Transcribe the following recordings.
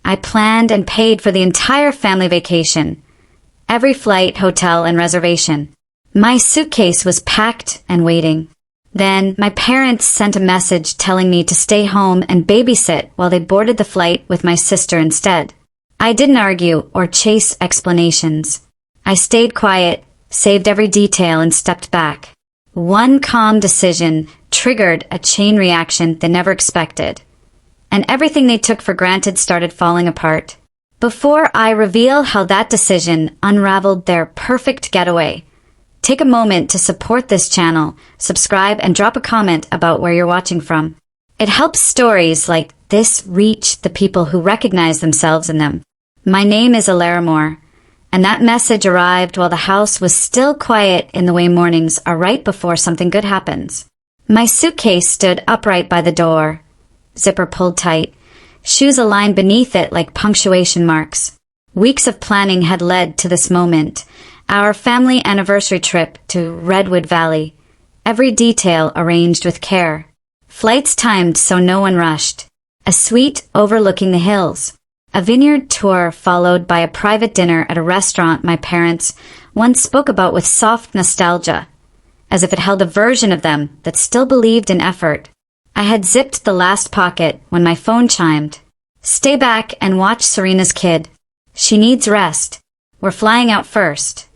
I planned and paid for the entire family vacation. Every flight, hotel, and reservation. My suitcase was packed and waiting. Then, my parents sent a message telling me to stay home and babysit while they boarded the flight with my sister instead. I didn't argue or chase explanations. I stayed quiet, saved every detail, and stepped back. One calm decision triggered a chain reaction they never expected. And everything they took for granted started falling apart. Before I reveal how that decision unraveled their perfect getaway, take a moment to support this channel, subscribe, and drop a comment about where you're watching from. It helps stories like this reach the people who recognize themselves in them. My name is Alara Moore, and that message arrived while the house was still quiet in the way mornings are right before something good happens. My suitcase stood upright by the door, zipper pulled tight, shoes aligned beneath it like punctuation marks. Weeks of planning had led to this moment, our family anniversary trip to Redwood Valley, every detail arranged with care. Flights timed so no one rushed. A suite overlooking the hills. A vineyard tour followed by a private dinner at a restaurant my parents once spoke about with soft nostalgia, as if it held a version of them that still believed in effort. I had zipped the last pocket when my phone chimed. Stay back and watch Serena's kid. She needs rest. We're flying out first.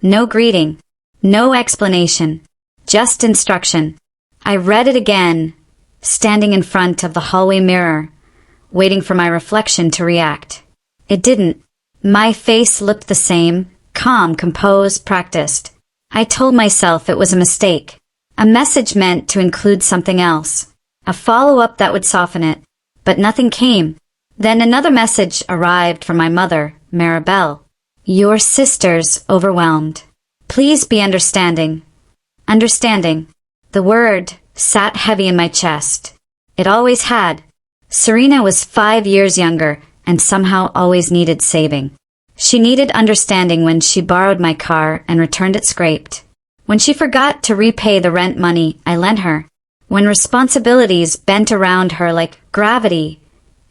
No greeting. No explanation. Just instruction. I read it again, standing in front of the hallway mirror, waiting for my reflection to react. It didn't. My face looked the same, calm, composed, practiced. I told myself it was a mistake. A message meant to include something else. A follow-up that would soften it. But nothing came. Then another message arrived from my mother, Maribel. Your sister's overwhelmed. Please be understanding. Understanding. The word sat heavy in my chest. It always had. Serena was 5 years younger and somehow always needed saving. She needed understanding when she borrowed my car and returned it scraped. When she forgot to repay the rent money I lent her. When responsibilities bent around her like gravity,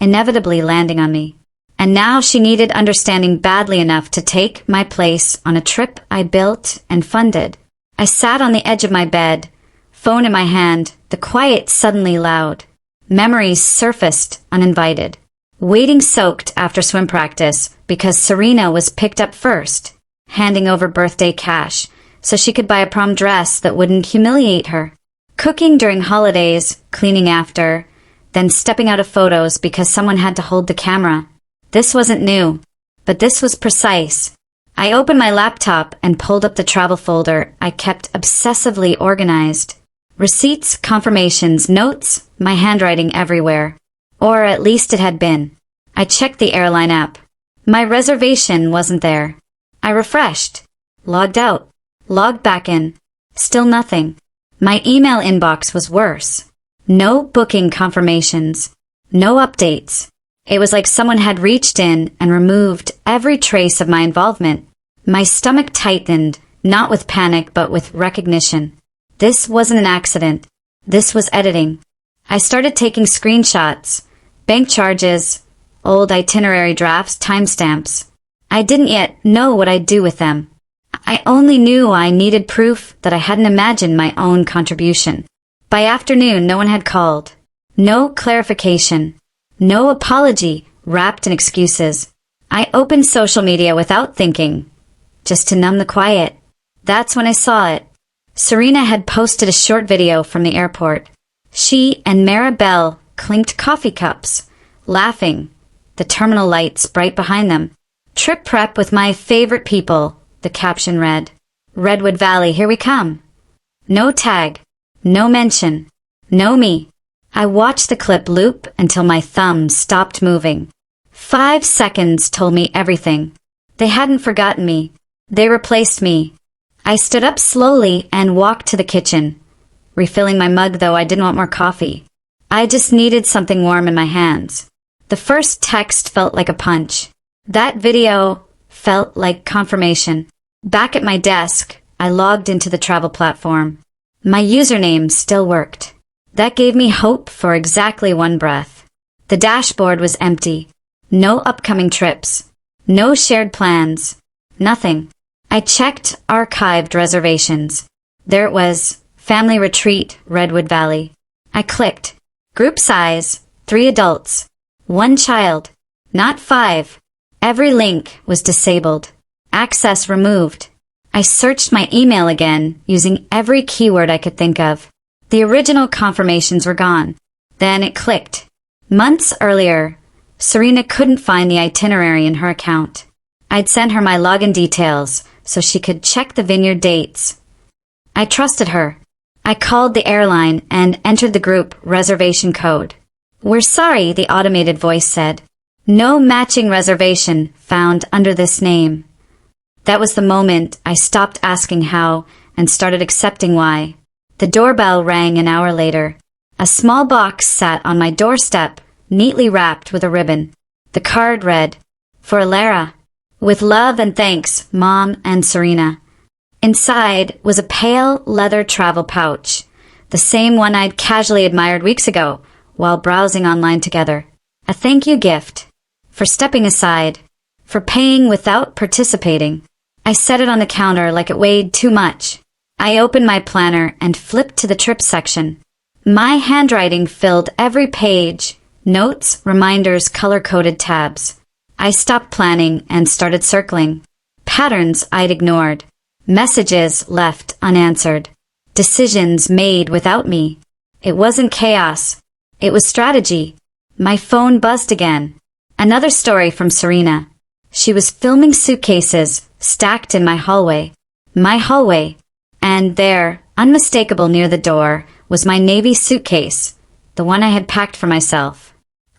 inevitably landing on me. And now she needed understanding badly enough to take my place on a trip I built and funded. I sat on the edge of my bed, phone in my hand, the quiet suddenly loud. Memories surfaced uninvited. Waiting soaked after swim practice because Serena was picked up first, handing over birthday cash so she could buy a prom dress that wouldn't humiliate her. Cooking during holidays, cleaning after, then stepping out of photos because someone had to hold the camera. This wasn't new, but this was precise. I opened my laptop and pulled up the travel folder I kept obsessively organized. Receipts, confirmations, notes, my handwriting everywhere. Or at least it had been. I checked the airline app. My reservation wasn't there. I refreshed. Logged out. Logged back in. Still nothing. My email inbox was worse. No booking confirmations. No updates. It was like someone had reached in and removed every trace of my involvement. My stomach tightened, not with panic but with recognition. This wasn't an accident. This was editing. I started taking screenshots, bank charges, old itinerary drafts, timestamps. I didn't yet know what I'd do with them. I only knew I needed proof that I hadn't imagined my own contribution. By afternoon, no one had called. No clarification. No apology wrapped in excuses. I opened social media without thinking, just to numb the quiet. That's when I saw it. Serena had posted a short video from the airport. She and Maribel clinked coffee cups, laughing, the terminal lights bright behind them. Trip prep with my favorite people, the caption read. Redwood Valley, here we come. No tag, no mention, no me. I watched the clip loop until my thumb stopped moving. 5 seconds told me everything. They hadn't forgotten me. They replaced me. I stood up slowly and walked to the kitchen, refilling my mug though I didn't want more coffee. I just needed something warm in my hands. The first text felt like a punch. That video felt like confirmation. Back at my desk, I logged into the travel platform. My username still worked. That gave me hope for exactly one breath. The dashboard was empty. No upcoming trips. No shared plans. Nothing. I checked archived reservations. There it was. Family retreat, Redwood Valley. I clicked. Group size, 3 adults. 1 child. Not 5. Every link was disabled. Access removed. I searched my email again, using every keyword I could think of. The original confirmations were gone. Then it clicked. Months earlier, Serena couldn't find the itinerary in her account. I'd sent her my login details so she could check the vineyard dates. I trusted her. I called the airline and entered the group reservation code. "We're sorry," the automated voice said. "No matching reservation found under this name." That was the moment I stopped asking how and started accepting why. The doorbell rang an hour later. A small box sat on my doorstep, neatly wrapped with a ribbon. The card read, "For Lara. With love and thanks, Mom and Serena." Inside was a pale leather travel pouch, the same one I'd casually admired weeks ago while browsing online together. A thank you gift. For stepping aside. For paying without participating. I set it on the counter like it weighed too much. I opened my planner and flipped to the trip section. My handwriting filled every page. Notes, reminders, color-coded tabs. I stopped planning and started circling. Patterns I'd ignored. Messages left unanswered. Decisions made without me. It wasn't chaos. It was strategy. My phone buzzed again. Another story from Serena. She was filming suitcases stacked in my hallway. My hallway. And there, unmistakable near the door, was my navy suitcase, the one I had packed for myself.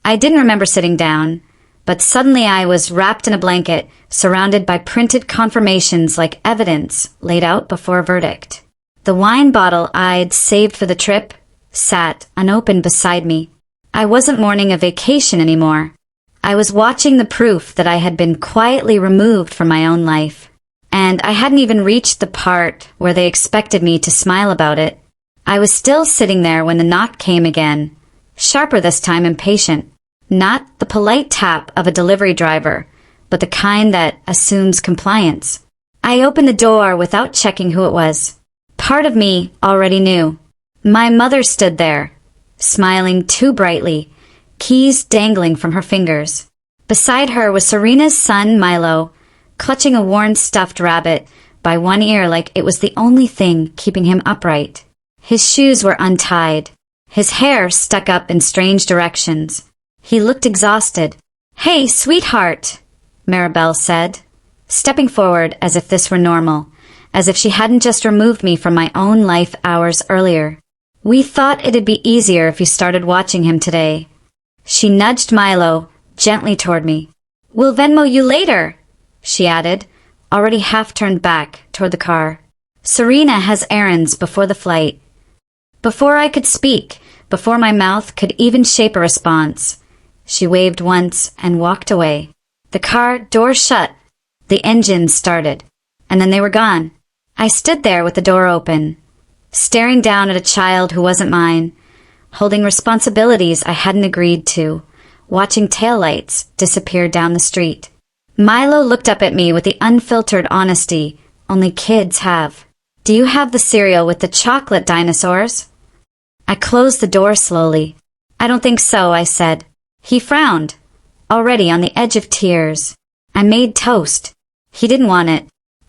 I didn't remember sitting down, but suddenly I was wrapped in a blanket, surrounded by printed confirmations like evidence laid out before a verdict. The wine bottle I'd saved for the trip sat unopened beside me. I wasn't mourning a vacation anymore. I was watching the proof that I had been quietly removed from my own life. And I hadn't even reached the part where they expected me to smile about it. I was still sitting there when the knock came again, sharper this time and patient. Not the polite tap of a delivery driver, but the kind that assumes compliance. I opened the door without checking who it was. Part of me already knew. My mother stood there, smiling too brightly, keys dangling from her fingers. Beside her was Serena's son, Milo, clutching a worn stuffed rabbit by one ear like it was the only thing keeping him upright. His shoes were untied. His hair stuck up in strange directions. He looked exhausted. "Hey, sweetheart," Maribel said, stepping forward as if this were normal, as if she hadn't just removed me from my own life hours earlier. "We thought it'd be easier if you started watching him today." She nudged Milo gently toward me. "We'll Venmo you later," she added, already half turned back toward the car. "Serena has errands before the flight." Before I could speak, before my mouth could even shape a response, she waved once and walked away. The car door shut, the engine started, and then they were gone. I stood there with the door open, staring down at a child who wasn't mine, holding responsibilities I hadn't agreed to, watching taillights disappear down the street. Milo looked up at me with the unfiltered honesty only kids have. "Do you have the cereal with the chocolate dinosaurs?" I closed the door slowly. "I don't think so," I said. He frowned, already on the edge of tears. I made toast. He didn't want it.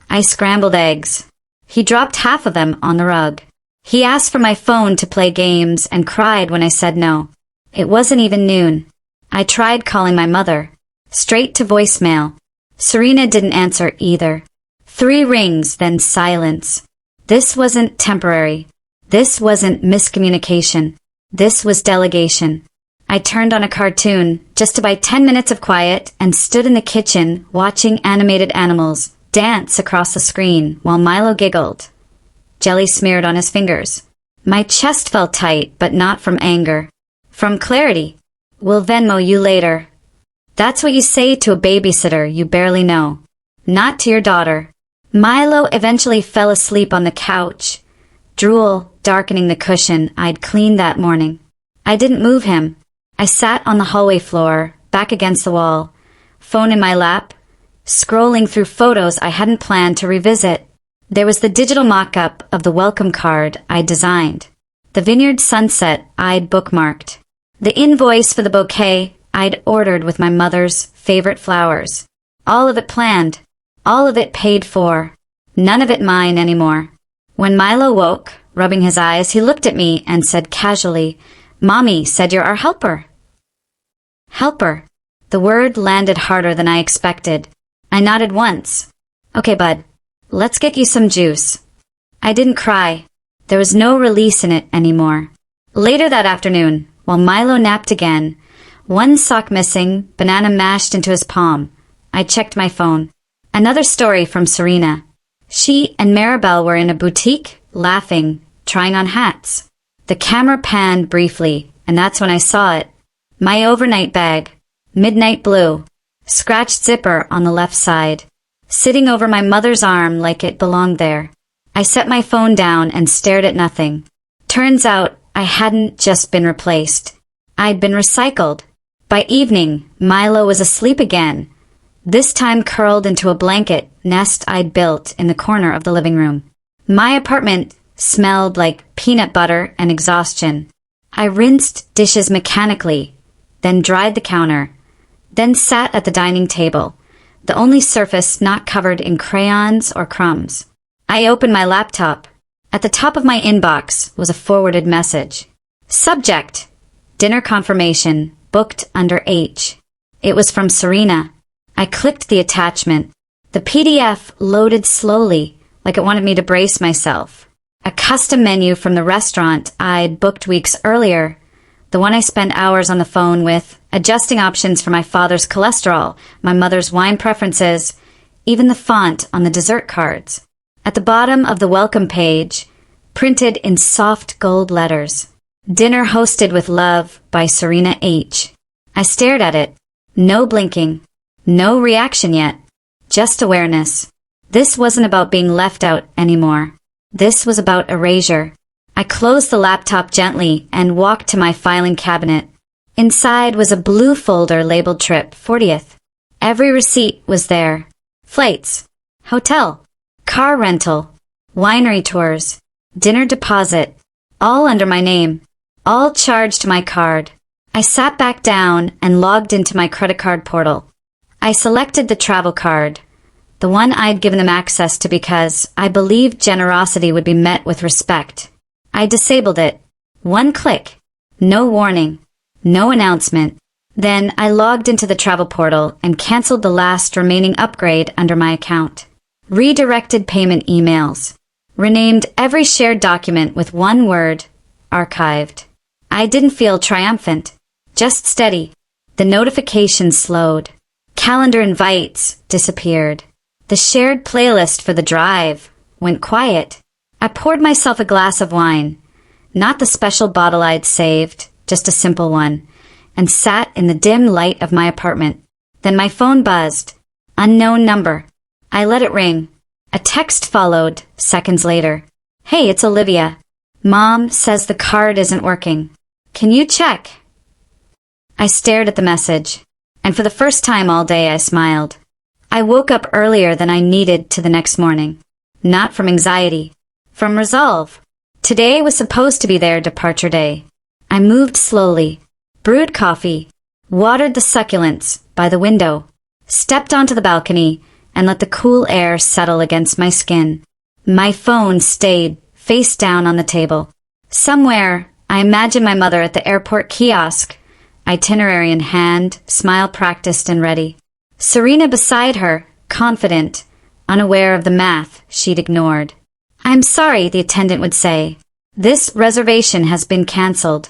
I scrambled eggs. He dropped half of them on the rug. He asked for my phone to play games and cried when I said no. It wasn't even noon. I tried calling my mother. Straight to voicemail. Serena didn't answer either. 3 rings, then silence. This wasn't temporary. This wasn't miscommunication. This was delegation. I turned on a cartoon just to buy 10 minutes of quiet and stood in the kitchen watching animated animals dance across the screen while Milo giggled. Jelly smeared on his fingers. My chest felt tight, but not from anger. From clarity. "We'll Venmo you later." That's what you say to a babysitter you barely know. Not to your daughter. Milo eventually fell asleep on the couch, drool darkening the cushion I'd cleaned that morning. I didn't move him. I sat on the hallway floor, back against the wall, phone in my lap, scrolling through photos I hadn't planned to revisit. There was the digital mock-up of the welcome card I'd designed, the vineyard sunset I'd bookmarked, the invoice for the bouquet I'd ordered with my mother's favorite flowers. All of it planned, all of it paid for, none of it mine anymore. When Milo woke, rubbing his eyes, he looked at me and said casually, "Mommy said you're our helper." Helper. The word landed harder than I expected. I nodded once. "Okay, bud. Let's get you some juice." I didn't cry. There was no release in it anymore. Later that afternoon, while Milo napped again, one sock missing, banana mashed into his palm, I checked my phone. Another story from Serena. She and Maribel were in a boutique, laughing, trying on hats. The camera panned briefly, and that's when I saw it. My overnight bag, midnight blue, scratched zipper on the left side, sitting over my mother's arm like it belonged there. I set my phone down and stared at nothing. Turns out I hadn't just been replaced. I'd been recycled. By evening, Milo was asleep again, this time curled into a blanket nest I'd built in the corner of the living room. My apartment smelled like peanut butter and exhaustion. I rinsed dishes mechanically, then dried the counter, then sat at the dining table, the only surface not covered in crayons or crumbs. I opened my laptop. At the top of my inbox was a forwarded message. Subject: dinner confirmation, booked under H. It was from Serena. I clicked the attachment. The PDF loaded slowly, like it wanted me to brace myself. A custom menu from the restaurant I'd booked weeks earlier, the one I spent hours on the phone with, adjusting options for my father's cholesterol, my mother's wine preferences, even the font on the dessert cards. At the bottom of the welcome page, printed in soft gold letters, "Dinner hosted with love by Serena H." I stared at it. No blinking. No reaction yet. Just awareness. This wasn't about being left out anymore. This was about erasure. I closed the laptop gently and walked to my filing cabinet. Inside was a blue folder labeled Trip 40th. Every receipt was there. Flights, hotel, car rental, winery tours, dinner deposit, all under my name, all charged to my card. I sat back down and logged into my credit card portal. I selected the travel card, the one I'd given them access to because I believed generosity would be met with respect. I disabled it. One click. No warning. No announcement. Then I logged into the travel portal and canceled the last remaining upgrade under my account. Redirected payment emails. Renamed every shared document with one word, archived. I didn't feel triumphant, just steady. The notifications slowed. Calendar invites disappeared. The shared playlist for the drive went quiet. I poured myself a glass of wine, not the special bottle I'd saved, just a simple one, and sat in the dim light of my apartment. Then my phone buzzed. Unknown number. I let it ring. A text followed seconds later. "Hey, it's Olivia. Mom says the card isn't working. Can you check?" I stared at the message, and for the first time all day I smiled. I woke up earlier than I needed to the next morning. Not from anxiety, from resolve. Today was supposed to be their departure day. I moved slowly, brewed coffee, watered the succulents by the window, stepped onto the balcony, and let the cool air settle against my skin. My phone stayed face down on the table. Somewhere, I imagined my mother at the airport kiosk, itinerary in hand, smile practiced and ready. Serena beside her, confident, unaware of the math she'd ignored. "I'm sorry," the attendant would say. "This reservation has been cancelled."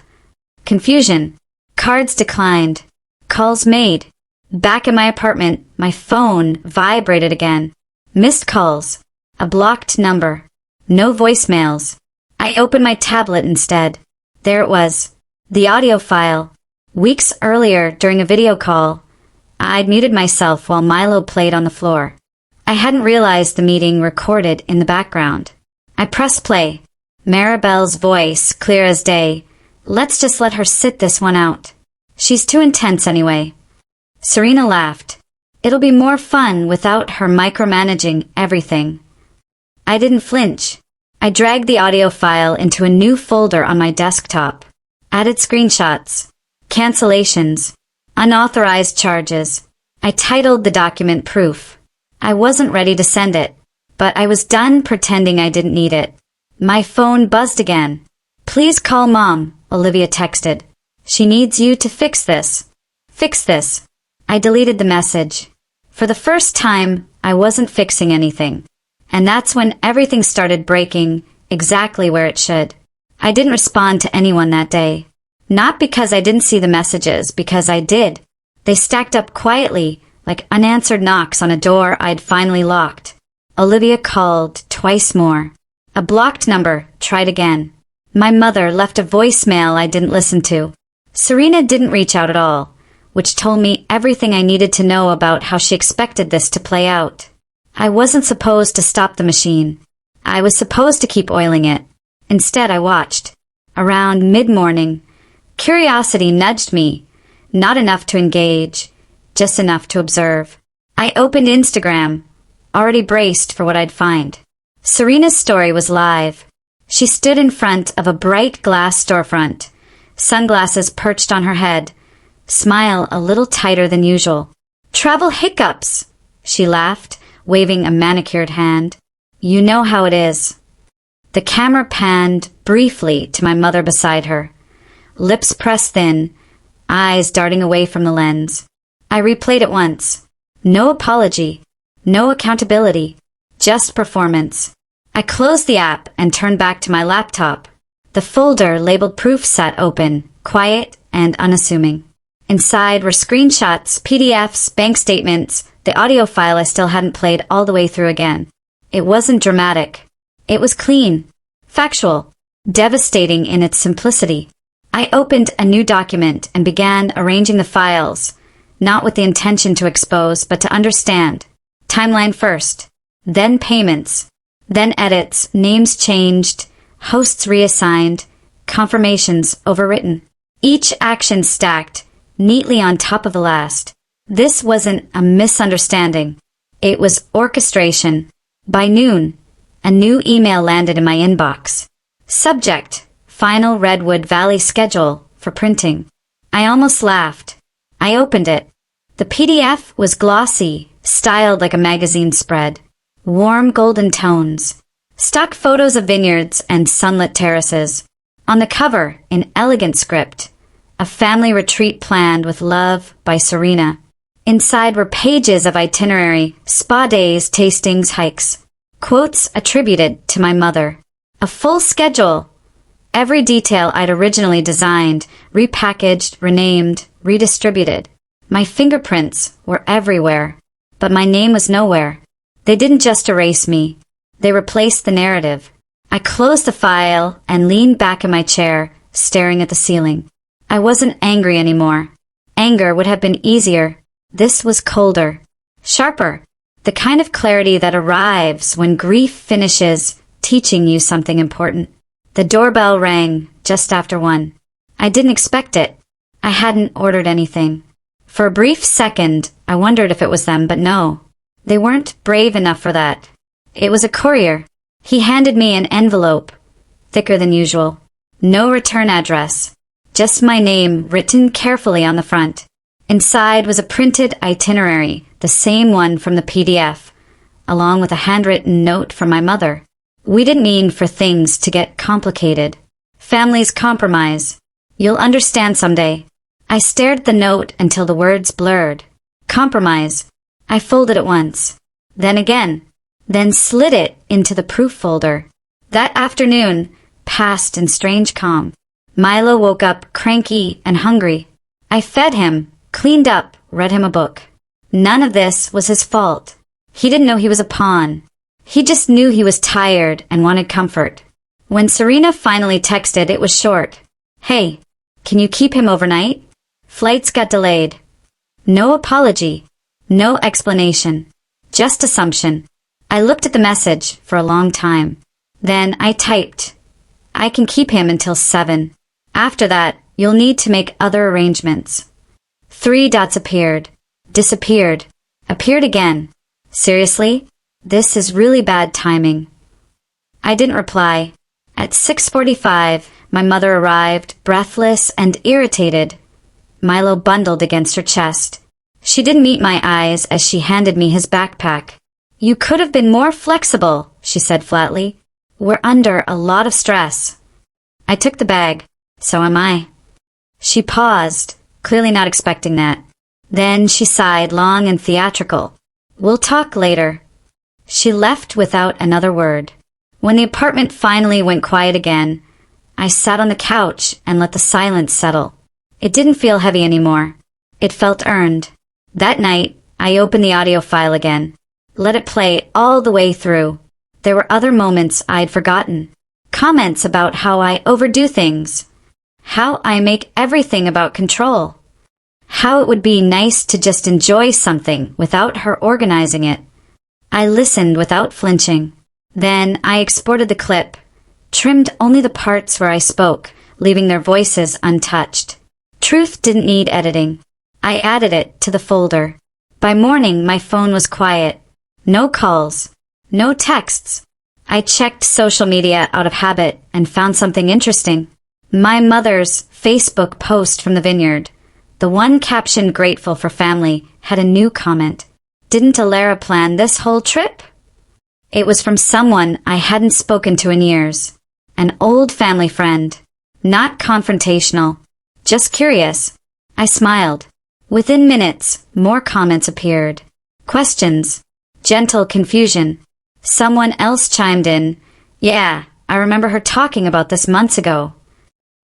Confusion. Cards declined. Calls made. Back in my apartment, my phone vibrated again. Missed calls. A blocked number. No voicemails. I opened my tablet instead. There it was. The audio file. Weeks earlier, during a video call, I'd muted myself while Milo played on the floor. I hadn't realized the meeting recorded in the background. I pressed play. Maribel's voice, clear as day. Let's just let her sit this one out. She's too intense anyway. Serena laughed. It'll be more fun without her micromanaging everything. I didn't flinch. I dragged the audio file into a new folder on my desktop. Added screenshots, cancellations, unauthorized charges. I titled the document Proof. I wasn't ready to send it, but I was done pretending I didn't need it. My phone buzzed again. Please call Mom, Olivia texted. She needs you to fix this. Fix this. I deleted the message. For the first time, I wasn't fixing anything. And that's when everything started breaking exactly where it should. I didn't respond to anyone that day. Not because I didn't see the messages, because I did. They stacked up quietly, like unanswered knocks on a door I'd finally locked. Olivia called twice more. A blocked number tried again. My mother left a voicemail I didn't listen to. Serena didn't reach out at all, which told me everything I needed to know about how she expected this to play out. I wasn't supposed to stop the machine. I was supposed to keep oiling it. Instead, I watched. Around mid-morning, curiosity nudged me, not enough to engage, just enough to observe. I opened Instagram, already braced for what I'd find. Serena's story was live. She stood in front of a bright glass storefront, sunglasses perched on her head, smile a little tighter than usual. Travel hiccups, she laughed, waving a manicured hand. You know how it is. The camera panned briefly to my mother beside her, lips pressed thin, eyes darting away from the lens. I replayed it once. No apology, no accountability, just performance. I closed the app and turned back to my laptop. The folder labeled Proof sat open, quiet and unassuming. Inside were screenshots, PDFs, bank statements, the audio file I still hadn't played all the way through again. It wasn't dramatic. It was clean, factual, devastating in its simplicity. I opened a new document and began arranging the files, not with the intention to expose, but to understand. Timeline first, then payments, then edits, names changed, hosts reassigned, confirmations overwritten. Each action stacked, neatly on top of the last. This wasn't a misunderstanding. It was orchestration. By noon, a new email landed in my inbox. Subject, Final Redwood Valley Schedule for printing. I almost laughed. I opened it. The PDF was glossy, styled like a magazine spread. Warm golden tones. Stock photos of vineyards and sunlit terraces. On the cover, in elegant script, a family retreat planned with love by Serena. Inside were pages of itinerary, spa days, tastings, hikes. Quotes attributed to my mother. A full schedule. Every detail I'd originally designed, repackaged, renamed, redistributed. My fingerprints were everywhere, but my name was nowhere. They didn't just erase me. They replaced the narrative. I closed the file and leaned back in my chair, staring at the ceiling. I wasn't angry anymore. Anger would have been easier. This was colder, sharper, the kind of clarity that arrives when grief finishes teaching you something important. The doorbell rang just after 1. I didn't expect it. I hadn't ordered anything. For a brief second, I wondered if it was them, but no. They weren't brave enough for that. It was a courier. He handed me an envelope, thicker than usual. No return address, just my name written carefully on the front. Inside was a printed itinerary, the same one from the PDF, along with a handwritten note from my mother. We didn't mean for things to get complicated. Families compromise. You'll understand someday. I stared at the note until the words blurred. Compromise. I folded it once. Then again. Then slid it into the proof folder. That afternoon passed in strange calm. Milo woke up cranky and hungry. I fed him, cleaned up, read him a book. None of this was his fault. He didn't know he was a pawn. He just knew he was tired and wanted comfort. When Serena finally texted, it was short. Hey, can you keep him overnight? Flights got delayed. No apology. No explanation. Just assumption. I looked at the message for a long time. Then I typed, I can keep him until 7. After that, you'll need to make other arrangements. 3 dots appeared. disappeared, appeared again. Seriously? This is really bad timing. I didn't reply. At 6:45, my mother arrived, breathless and irritated, Milo bundled against her chest. She didn't meet my eyes as she handed me his backpack. "You could have been more flexible," she said flatly. "We're under a lot of stress." I took the bag. "So am I." She paused, clearly not expecting that. Then she sighed long and theatrical. "We'll talk later." She left without another word. When the apartment finally went quiet again, I sat on the couch and let the silence settle. It didn't feel heavy anymore. It felt earned. That night, I opened the audio file again. Let it play all the way through. There were other moments I'd forgotten. Comments about how I overdo things. How I make everything about control. How it would be nice to just enjoy something without her organizing it. I listened without flinching. Then I exported the clip, trimmed only the parts where I spoke, leaving their voices untouched. Truth didn't need editing. I added it to the folder. By morning, my phone was quiet. No calls. No texts. I checked social media out of habit and found something interesting. My mother's Facebook post from the vineyard. The one captioned "grateful for family" had a new comment. "Didn't Alara plan this whole trip?" It was from someone I hadn't spoken to in years. An old family friend. Not confrontational. Just curious. I smiled. Within minutes, more comments appeared. Questions. Gentle confusion. Someone else chimed in. "Yeah, I remember her talking about this months ago."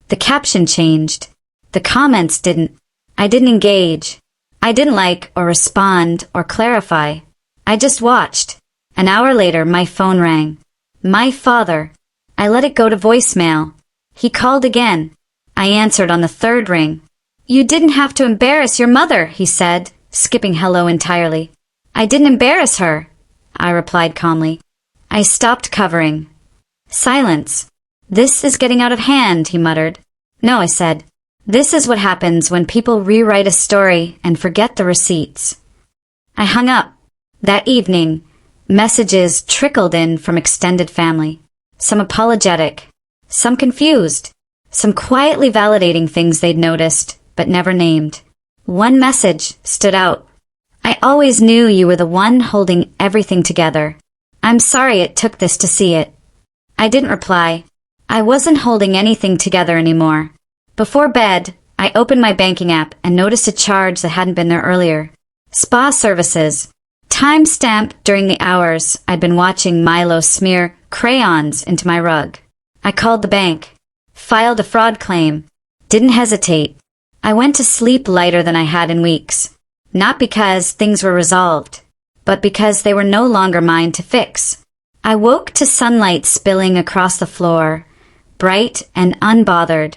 The caption changed. The comments didn't. I didn't engage. I didn't like or respond or clarify. I just watched. An hour later, my phone rang. My father. I let it go to voicemail. He called again. I answered on the third ring. "You didn't have to embarrass your mother," he said, skipping hello entirely. "I didn't embarrass her," I replied calmly. I stopped covering. Silence. "This is getting out of hand," he muttered. "No," I said. "This is what happens when people rewrite a story and forget the receipts." I hung up. That evening, messages trickled in from extended family. Some apologetic, some confused, some quietly validating things they'd noticed but never named. One message stood out. "I always knew you were the one holding everything together. I'm sorry it took this to see it." I didn't reply. I wasn't holding anything together anymore. Before bed, I opened my banking app and noticed a charge that hadn't been there earlier. Spa services. Time-stamped during the hours I'd been watching Milo smear crayons into my rug. I called the bank. Filed a fraud claim. Didn't hesitate. I went to sleep lighter than I had in weeks. Not because things were resolved, but because they were no longer mine to fix. I woke to sunlight spilling across the floor, bright and unbothered,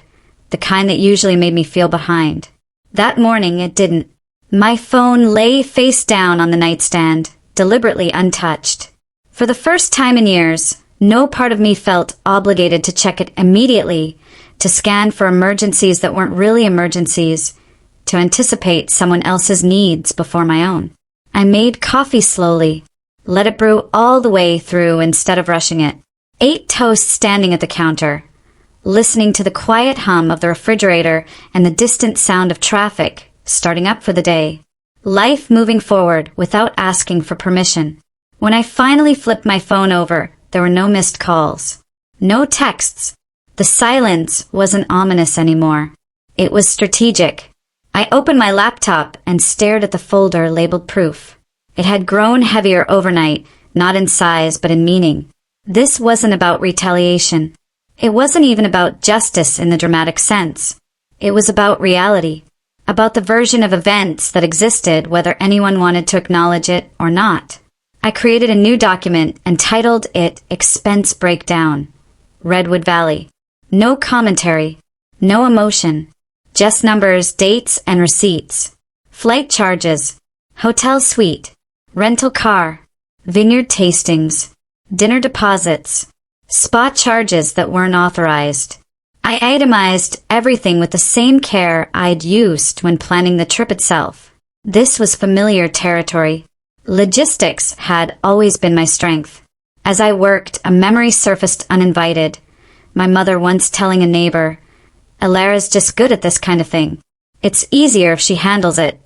the kind that usually made me feel behind. That morning it didn't. My phone lay face down on the nightstand, deliberately untouched. For the first time in years, no part of me felt obligated to check it immediately, to scan for emergencies that weren't really emergencies, to anticipate someone else's needs before my own. I made coffee slowly, let it brew all the way through instead of rushing it. Ate toast standing at the counter, listening to the quiet hum of the refrigerator and the distant sound of traffic starting up for the day. Life moving forward without asking for permission. When I finally flipped my phone over, there were no missed calls. No texts. The silence wasn't ominous anymore. It was strategic. I opened my laptop and stared at the folder labeled proof. It had grown heavier overnight, not in size but in meaning. This wasn't about retaliation. It wasn't even about justice in the dramatic sense. It was about reality. About the version of events that existed whether anyone wanted to acknowledge it or not. I created a new document and titled it Expense Breakdown. Redwood Valley. No commentary. No emotion. Just numbers, dates, and receipts. Flight charges. Hotel suite. Rental car. Vineyard tastings. Dinner deposits. Spa charges that weren't authorized. I itemized everything with the same care I'd used when planning the trip itself. This was familiar territory. Logistics had always been my strength. As I worked, a memory surfaced uninvited. My mother once telling a neighbor, "Alara's just good at this kind of thing. It's easier if she handles it."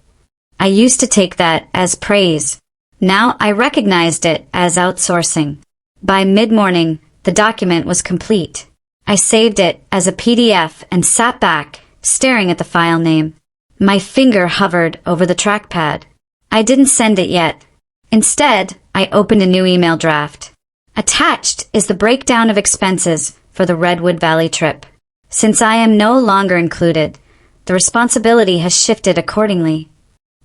I used to take that as praise. Now I recognized it as outsourcing. By mid-morning, the document was complete. I saved it as a PDF and sat back, staring at the file name. My finger hovered over the trackpad. I didn't send it yet. Instead, I opened a new email draft. Attached is the breakdown of expenses for the Redwood Valley trip. Since I am no longer included, the responsibility has shifted accordingly.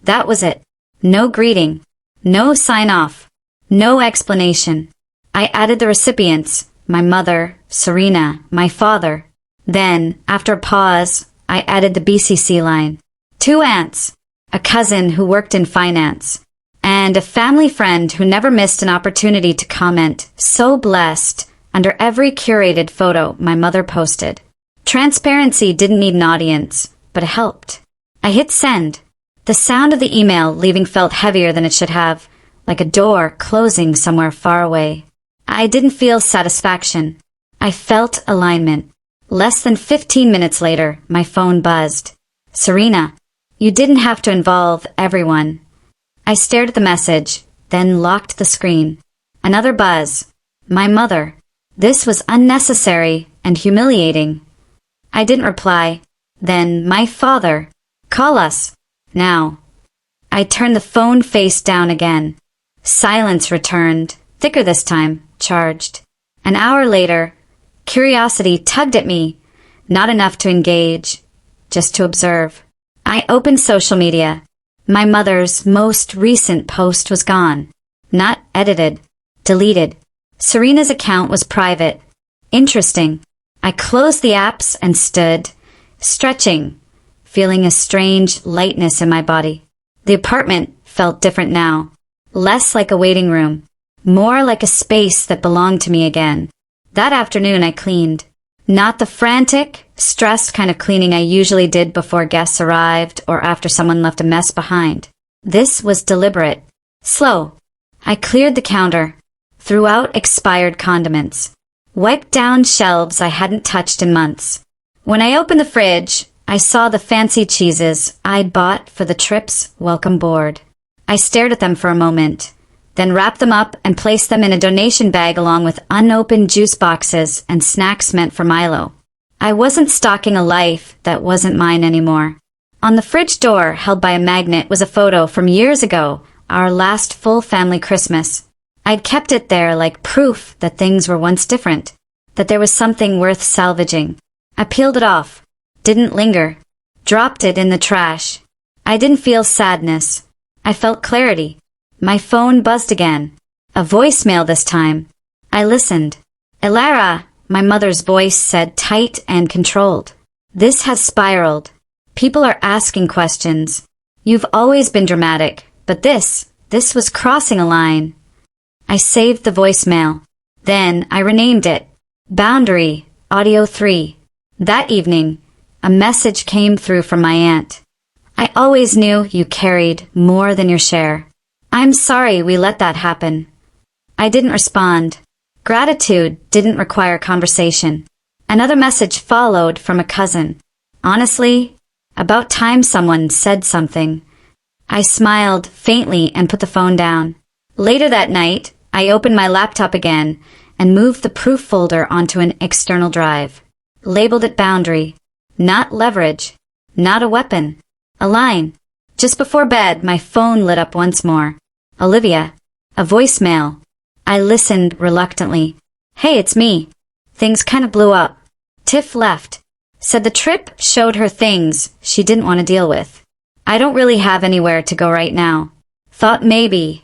That was it. No greeting. No sign-off. No explanation. I added the recipients, my mother, Serena, my father. Then, after a pause, I added the BCC line. 2 aunts, a cousin who worked in finance, and a family friend who never missed an opportunity to comment, "So blessed," under every curated photo my mother posted. Transparency didn't need an audience, but it helped. I hit send. The sound of the email leaving felt heavier than it should have, like a door closing somewhere far away. I didn't feel satisfaction. I felt alignment. Less than 15 minutes later, my phone buzzed. "Serena, you didn't have to involve everyone." I stared at the message, then locked the screen. Another buzz. My mother. This was unnecessary and humiliating. I didn't reply. Then my father. "Call us. Now." I turned the phone face down again. Silence returned, thicker this time, charged. An hour later, curiosity tugged at me, not enough to engage, just to observe. I opened social media. My mother's most recent post was gone. Not edited. Deleted. Serena's account was private. Interesting. I closed the apps and stood, stretching, feeling a strange lightness in my body. The apartment felt different now. Less like a waiting room. More like a space that belonged to me again. That afternoon I cleaned. Not the frantic, stressed kind of cleaning I usually did before guests arrived or after someone left a mess behind. This was deliberate. Slow. I cleared the counter. Threw out expired condiments. Wiped down shelves I hadn't touched in months. When I opened the fridge, I saw the fancy cheeses I'd bought for the trip's welcome board. I stared at them for a moment, then wrapped them up and placed them in a donation bag along with unopened juice boxes and snacks meant for Milo. I wasn't stalking a life that wasn't mine anymore. On the fridge door, held by a magnet, was a photo from years ago, our last full family Christmas. I'd kept it there like proof that things were once different, that there was something worth salvaging. I peeled it off, didn't linger, dropped it in the trash. I didn't feel sadness. I felt clarity. My phone buzzed again. A voicemail this time. I listened. "Elara," my mother's voice said, tight and controlled. "This has spiraled. People are asking questions. You've always been dramatic, but this was crossing a line." I saved the voicemail. Then I renamed it. Boundary, Audio 3. That evening, a message came through from my aunt. "I always knew you carried more than your share. I'm sorry we let that happen." I didn't respond. Gratitude didn't require conversation. Another message followed from a cousin. "Honestly, about time someone said something." I smiled faintly and put the phone down. Later that night, I opened my laptop again and moved the proof folder onto an external drive. Labeled it boundary. Not leverage. Not a weapon. A line. Just before bed, my phone lit up once more. Olivia. A voicemail. I listened reluctantly. "Hey, it's me. Things kind of blew up. Tiff left. Said the trip showed her things she didn't want to deal with. I don't really have anywhere to go right now. Thought maybe."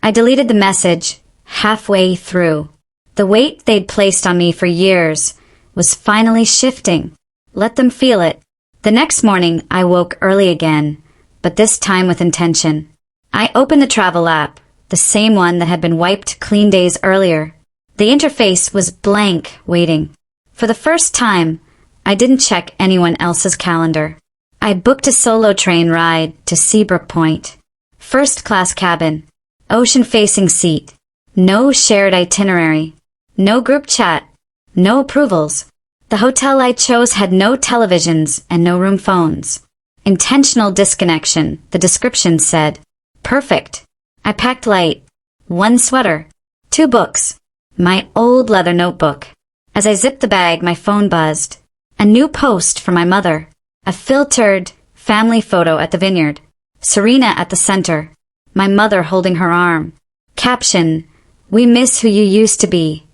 I deleted the message halfway through. The weight they'd placed on me for years was finally shifting. Let them feel it. The next morning, I woke early again, but this time with intention. I opened the travel app, the same one that had been wiped clean days earlier. The interface was blank, waiting. For the first time, I didn't check anyone else's calendar. I booked a solo train ride to Seabrook Point. First class cabin. Ocean-facing seat. No shared itinerary. No group chat. No approvals. The hotel I chose had no televisions and no room phones. Intentional disconnection, the description said. Perfect. I packed light. 1 sweater. 2 books. My old leather notebook. As I zipped the bag, my phone buzzed. A new post from my mother. A filtered family photo at the vineyard. Serena at the center. My mother holding her arm. Caption, "We miss who you used to be."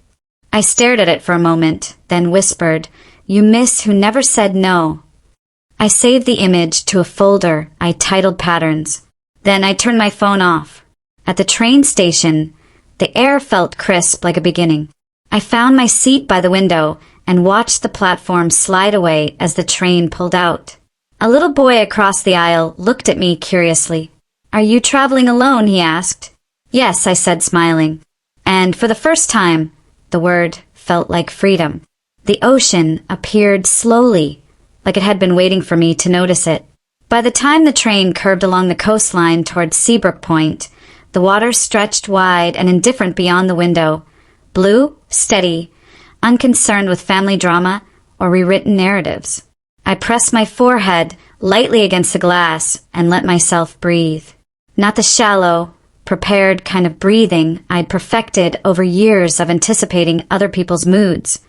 I stared at it for a moment, then whispered, "You miss who never said no." I saved the image to a folder I titled Patterns. Then I turned my phone off. At the train station, the air felt crisp like a beginning. I found my seat by the window and watched the platform slide away as the train pulled out. A little boy across the aisle looked at me curiously. "Are you traveling alone?" he asked. "Yes," I said, smiling. And for the first time, the word felt like freedom. The ocean appeared slowly, like it had been waiting for me to notice it. By the time the train curved along the coastline toward Seabrook Point, the water stretched wide and indifferent beyond the window, blue, steady, unconcerned with family drama or rewritten narratives. I pressed my forehead lightly against the glass and let myself breathe. Not the shallow, prepared kind of breathing I'd perfected over years of anticipating other people's moods,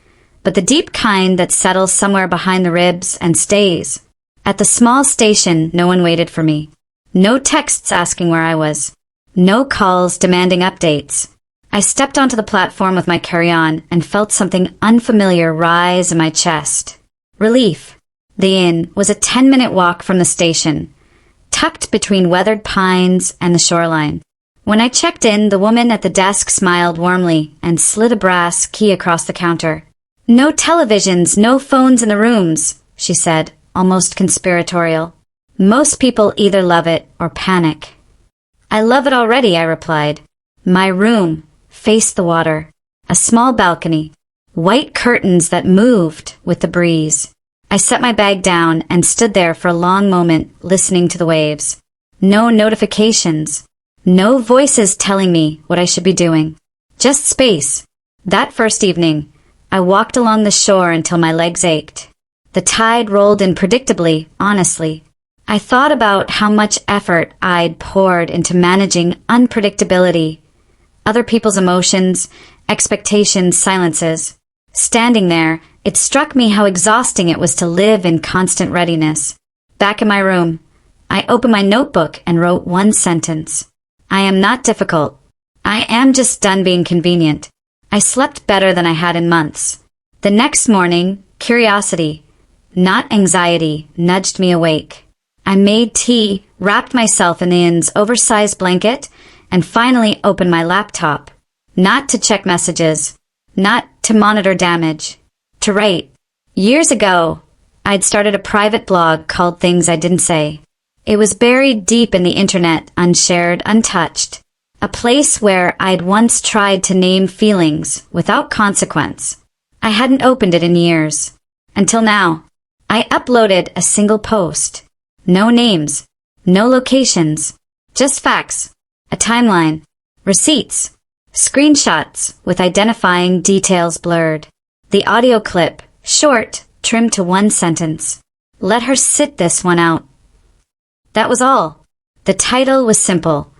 but the deep kind that settles somewhere behind the ribs and stays. At the small station, no one waited for me. No texts asking where I was. No calls demanding updates. I stepped onto the platform with my carry-on and felt something unfamiliar rise in my chest. Relief. The inn was a 10-minute walk from the station, tucked between weathered pines and the shoreline. When I checked in, the woman at the desk smiled warmly and slid a brass key across the counter. "No televisions, no phones in the rooms," she said, almost conspiratorial. "Most people either love it or panic." "I love it already," I replied. My room faced the water, a small balcony, white curtains that moved with the breeze. I set my bag down and stood there for a long moment, listening to the waves. No notifications. No voices telling me what I should be doing. Just space. That first evening, I walked along the shore until my legs ached. The tide rolled in predictably, honestly. I thought about how much effort I'd poured into managing unpredictability, other people's emotions, expectations, silences. Standing there, it struck me how exhausting it was to live in constant readiness. Back in my room, I opened my notebook and wrote 1 sentence. I am not difficult. I am just done being convenient. I slept better than I had in months. The next morning, curiosity, not anxiety, nudged me awake. I made tea, wrapped myself in the inn's oversized blanket, and finally opened my laptop. Not to check messages, not to monitor damage, to write. Years ago, I'd started a private blog called Things I Didn't Say. It was buried deep in the internet, unshared, untouched. A place where I'd once tried to name feelings without consequence. I hadn't opened it in years. Until now. I uploaded a single post. No names. No locations. Just facts. A timeline. Receipts. Screenshots with identifying details blurred. The audio clip, short, trimmed to 1 sentence. Let her sit this one out. That was all. The title was simple.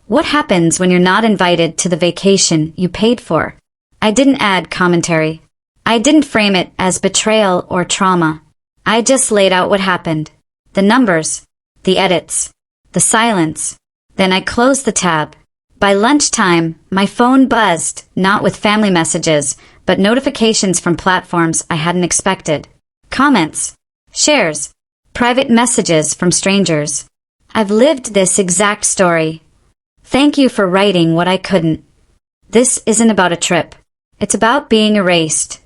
What happens when you're not invited to the vacation you paid for? I didn't add commentary. I didn't frame it as betrayal or trauma. I just laid out what happened. The numbers, the edits, the silence. Then I closed the tab. By lunchtime, my phone buzzed, not with family messages, but notifications from platforms I hadn't expected. Comments, shares, private messages from strangers. I've lived this exact story. Thank you for writing what I couldn't. This isn't about a trip. It's about being erased.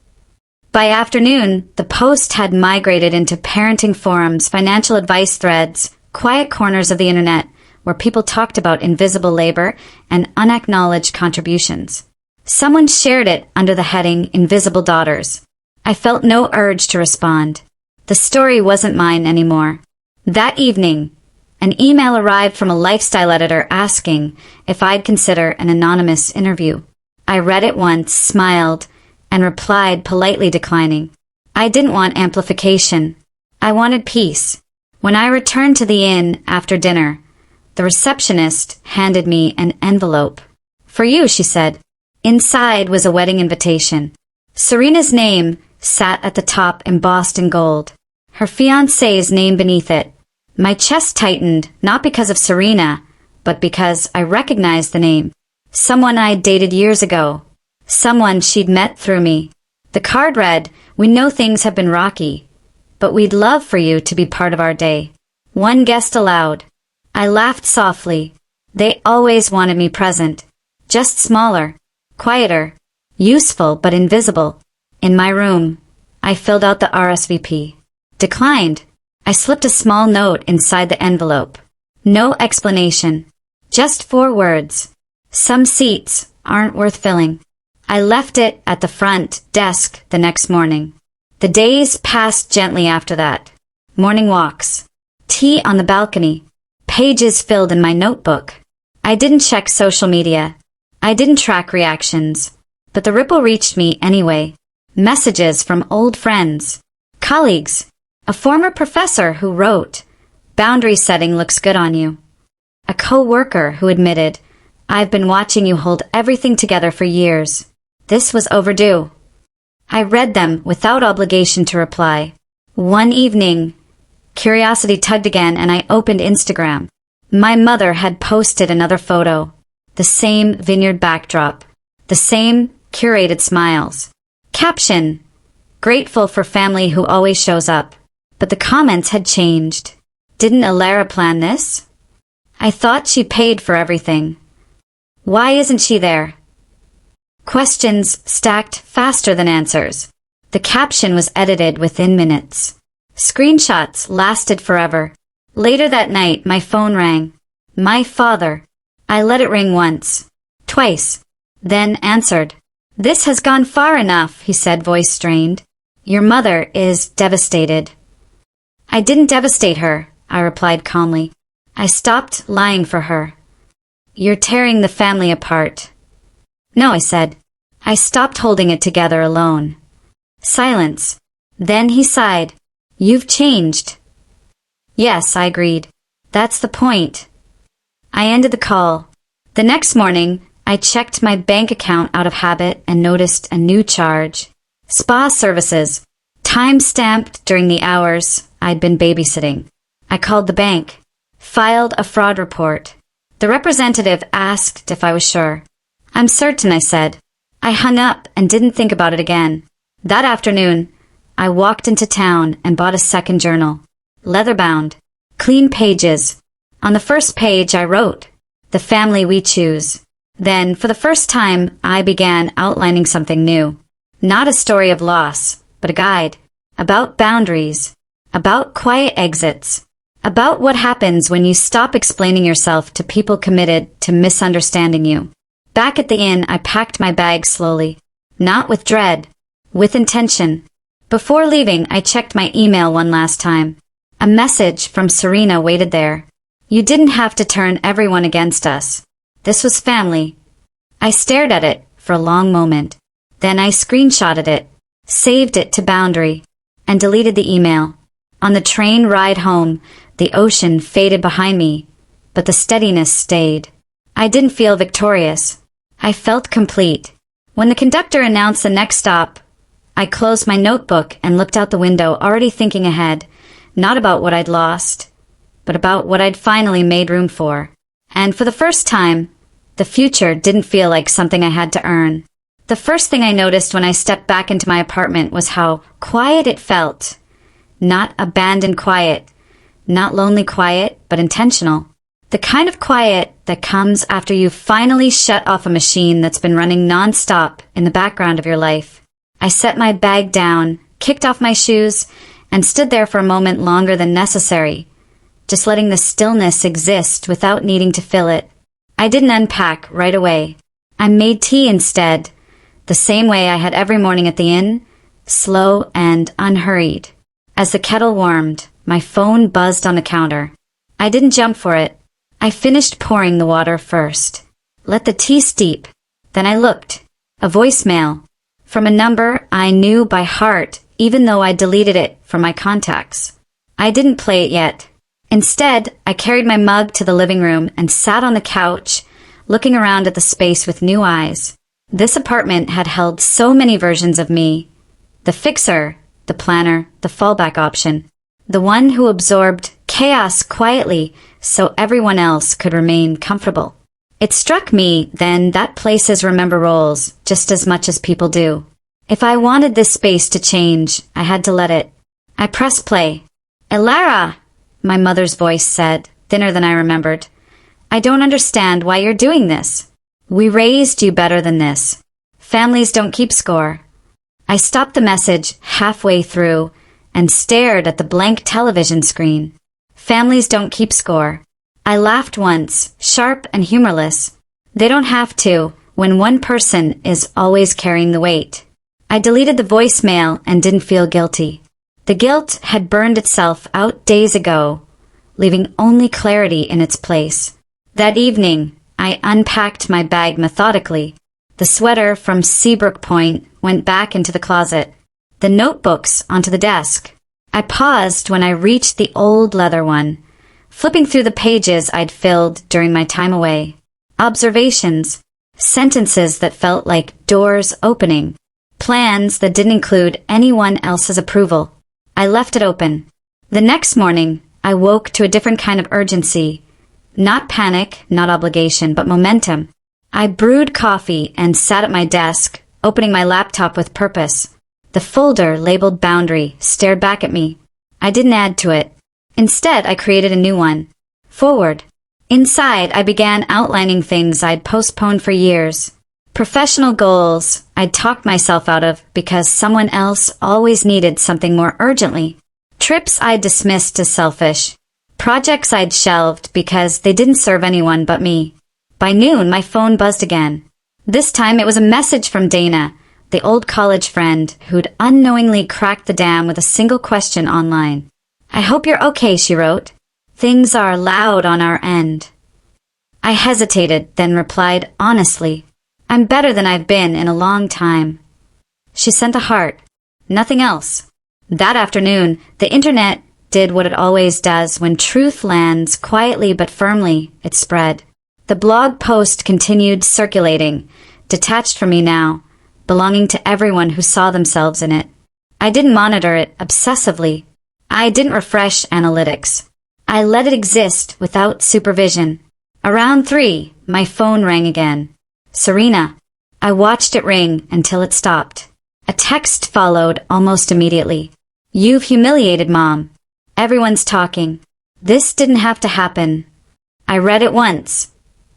By afternoon, the post had migrated into parenting forums, financial advice threads, quiet corners of the internet, where people talked about invisible labor and unacknowledged contributions. Someone shared it under the heading Invisible Daughters. I felt no urge to respond. The story wasn't mine anymore. That evening, an email arrived from a lifestyle editor asking if I'd consider an anonymous interview. I read it once, smiled, and replied politely declining. I didn't want amplification. I wanted peace. When I returned to the inn after dinner, the receptionist handed me an envelope. For you, she said. Inside was a wedding invitation. Serena's name sat at the top embossed in gold. Her fiancé's name beneath it. My chest tightened, not because of Serena, but because I recognized the name. Someone I'd dated years ago. Someone she'd met through me. The card read, "We know things have been rocky, but we'd love for you to be part of our day." One guest allowed. I laughed softly. They always wanted me present. Just smaller, quieter, useful but invisible. In my room, I filled out the RSVP. Declined. I slipped a small note inside the envelope. No explanation. Just 4 words. Some seats aren't worth filling. I left it at the front desk the next morning. The days passed gently after that. Morning walks. Tea on the balcony. Pages filled in my notebook. I didn't check social media. I didn't track reactions. But the ripple reached me anyway. Messages from old friends. Colleagues. A former professor who wrote, "Boundary setting looks good on you." A co-worker who admitted, "I've been watching you hold everything together for years. This was overdue." I read them without obligation to reply. One evening, curiosity tugged again and I opened Instagram. My mother had posted another photo. The same vineyard backdrop. The same curated smiles. Caption, "Grateful for family who always shows up." But the comments had changed. Didn't Alara plan this? I thought she paid for everything. Why isn't she there? Questions stacked faster than answers. The caption was edited within minutes. Screenshots lasted forever. Later that night, my phone rang. My father. I let it ring once. Twice. Then answered. "This has gone far enough," he said, voice strained. "Your mother is devastated." I didn't devastate her, I replied calmly. I stopped lying for her. "You're tearing the family apart." "No," I said. I stopped holding it together alone. Silence. Then he sighed. "You've changed." "Yes," I agreed. "That's the point." I ended the call. The next morning, I checked my bank account out of habit and noticed a new charge. Spa services. Time-stamped during the hours I'd been babysitting. I called the bank. Filed a fraud report. The representative asked if I was sure. "I'm certain," I said. I hung up and didn't think about it again. That afternoon, I walked into town and bought a second journal. Leather-bound. Clean pages. On the first page I wrote, "The family we choose." Then, for the first time, I began outlining something new. Not a story of loss, but a guide. About boundaries. About quiet exits. About what happens when you stop explaining yourself to people committed to misunderstanding you. Back at the inn, I packed my bag slowly. Not with dread. With intention. Before leaving, I checked my email one last time. A message from Serena waited there. "You didn't have to turn everyone against us. This was family." I stared at it for a long moment. Then I screenshotted it, saved it to Boundary, and deleted the email. On the train ride home, the ocean faded behind me, but the steadiness stayed. I didn't feel victorious. I felt complete. When the conductor announced the next stop, I closed my notebook and looked out the window, already thinking ahead, not about what I'd lost, but about what I'd finally made room for. And for the first time, the future didn't feel like something I had to earn. The first thing I noticed when I stepped back into my apartment was how quiet it felt. Not abandoned quiet, not lonely quiet, but intentional. The kind of quiet that comes after you've finally shut off a machine that's been running non-stop in the background of your life. I set my bag down, kicked off my shoes, and stood there for a moment longer than necessary, just letting the stillness exist without needing to fill it. I didn't unpack right away. I made tea instead, the same way I had every morning at the inn, slow and unhurried. As the kettle warmed, my phone buzzed on the counter. I didn't jump for it. I finished pouring the water first. Let the tea steep. Then I looked. A voicemail. From a number I knew by heart, even though I deleted it from my contacts. I didn't play it yet. Instead, I carried my mug to the living room and sat on the couch, looking around at the space with new eyes. This apartment had held so many versions of me. The fixer, the planner, the fallback option. The one who absorbed chaos quietly so everyone else could remain comfortable. It struck me then that places remember roles just as much as people do. If I wanted this space to change, I had to let it. I pressed play. "Elara," my mother's voice said, thinner than I remembered. "I don't understand why you're doing this. We raised you better than this. Families don't keep score." I stopped the message halfway through and stared at the blank television screen. Families don't keep score. I laughed once, sharp and humorless. They don't have to, when one person is always carrying the weight. I deleted the voicemail and didn't feel guilty. The guilt had burned itself out days ago, leaving only clarity in its place. That evening, I unpacked my bag methodically. The sweater from Seabrook Point went back into the closet. The notebooks onto the desk. I paused when I reached the old leather one, flipping through the pages I'd filled during my time away. Observations, sentences that felt like doors opening, plans that didn't include anyone else's approval. I left it open. The next morning, I woke to a different kind of urgency. Not panic, not obligation, but momentum. I brewed coffee and sat at my desk, opening my laptop with purpose. The folder labeled Boundary stared back at me. I didn't add to it. Instead, I created a new one. Forward. Inside, I began outlining things I'd postponed for years. Professional goals I'd talked myself out of because someone else always needed something more urgently. Trips I'd dismissed as selfish. Projects I'd shelved because they didn't serve anyone but me. By noon, my phone buzzed again. This time it was a message from Dana, the old college friend who'd unknowingly cracked the dam with a single question online. "I hope you're okay," she wrote. "Things are loud on our end." I hesitated, then replied honestly, "I'm better than I've been in a long time." She sent a heart. Nothing else. That afternoon, the internet did what it always does when truth lands quietly but firmly. It spread. The blog post continued circulating, detached from me now, belonging to everyone who saw themselves in it. I didn't monitor it obsessively. I didn't refresh analytics. I let it exist without supervision. Around 3, my phone rang again. "Serena." I watched it ring until it stopped. A text followed almost immediately. "You've humiliated Mom. Everyone's talking. This didn't have to happen." I read it once,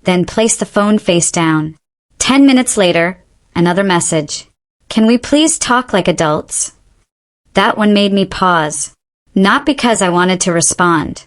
then placed the phone face down. 10 minutes later, another message. "Can we please talk like adults?" That one made me pause. Not because I wanted to respond,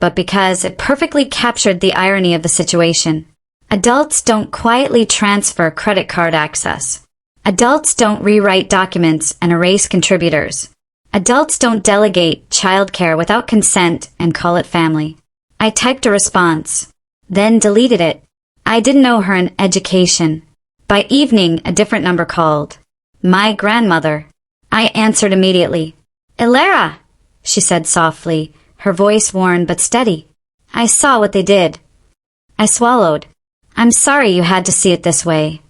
but because it perfectly captured the irony of the situation. Adults don't quietly transfer credit card access. Adults don't rewrite documents and erase contributors. Adults don't delegate childcare without consent and call it family. I typed a response, then deleted it. I didn't know her in education. By evening, a different number called. My grandmother. I answered immediately. "Elara," she said softly, her voice worn but steady. "I saw what they did." I swallowed. "I'm sorry you had to see it this way."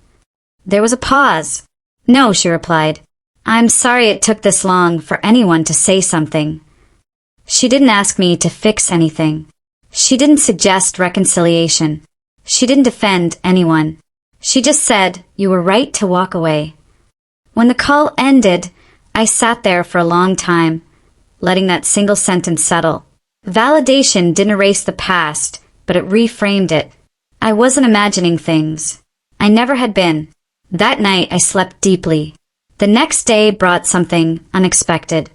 There was a pause. "No," she replied. "I'm sorry it took this long for anyone to say something." She didn't ask me to fix anything. She didn't suggest reconciliation. She didn't defend anyone. She just said, "You were right to walk away." When the call ended, I sat there for a long time, letting that single sentence settle. Validation didn't erase the past, but it reframed it. I wasn't imagining things. I never had been. That night I slept deeply. The next day brought something unexpected.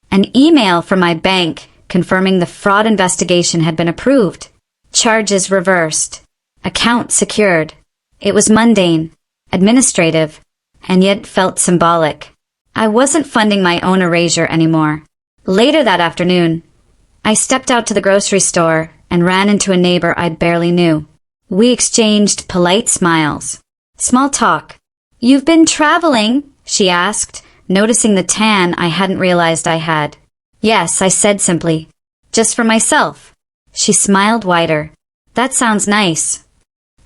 An email from my bank confirming the fraud investigation had been approved. Charges reversed. Account secured. It was mundane, administrative, and yet felt symbolic. I wasn't funding my own erasure anymore. Later that afternoon, I stepped out to the grocery store and ran into a neighbor I barely knew. We exchanged polite smiles. Small talk. "You've been traveling?" she asked, noticing the tan I hadn't realized I had. "Yes," I said simply. "Just for myself." She smiled wider. "That sounds nice."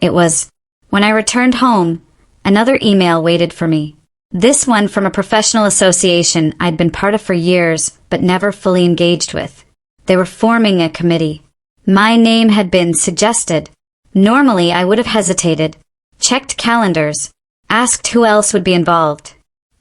It was. When I returned home, another email waited for me. This one from a professional association I'd been part of for years, but never fully engaged with. They were forming a committee. My name had been suggested. Normally, I would have hesitated, checked calendars, asked who else would be involved.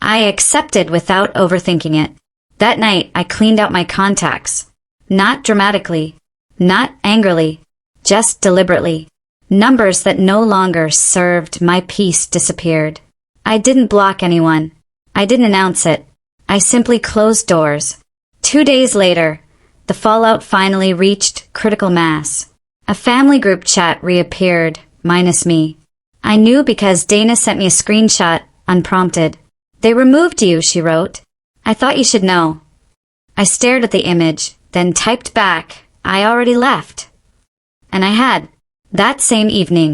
I accepted without overthinking it. That night, I cleaned out my contacts. Not dramatically, not angrily, just deliberately. Numbers that no longer served my peace disappeared. I didn't block anyone. I didn't announce it. I simply closed doors. 2 days later, the fallout finally reached critical mass. A family group chat reappeared, minus me. I knew because Dana sent me a screenshot, unprompted. "They removed you," she wrote. "I thought you should know." I stared at the image, then typed back, "I already left." And I had. That same evening,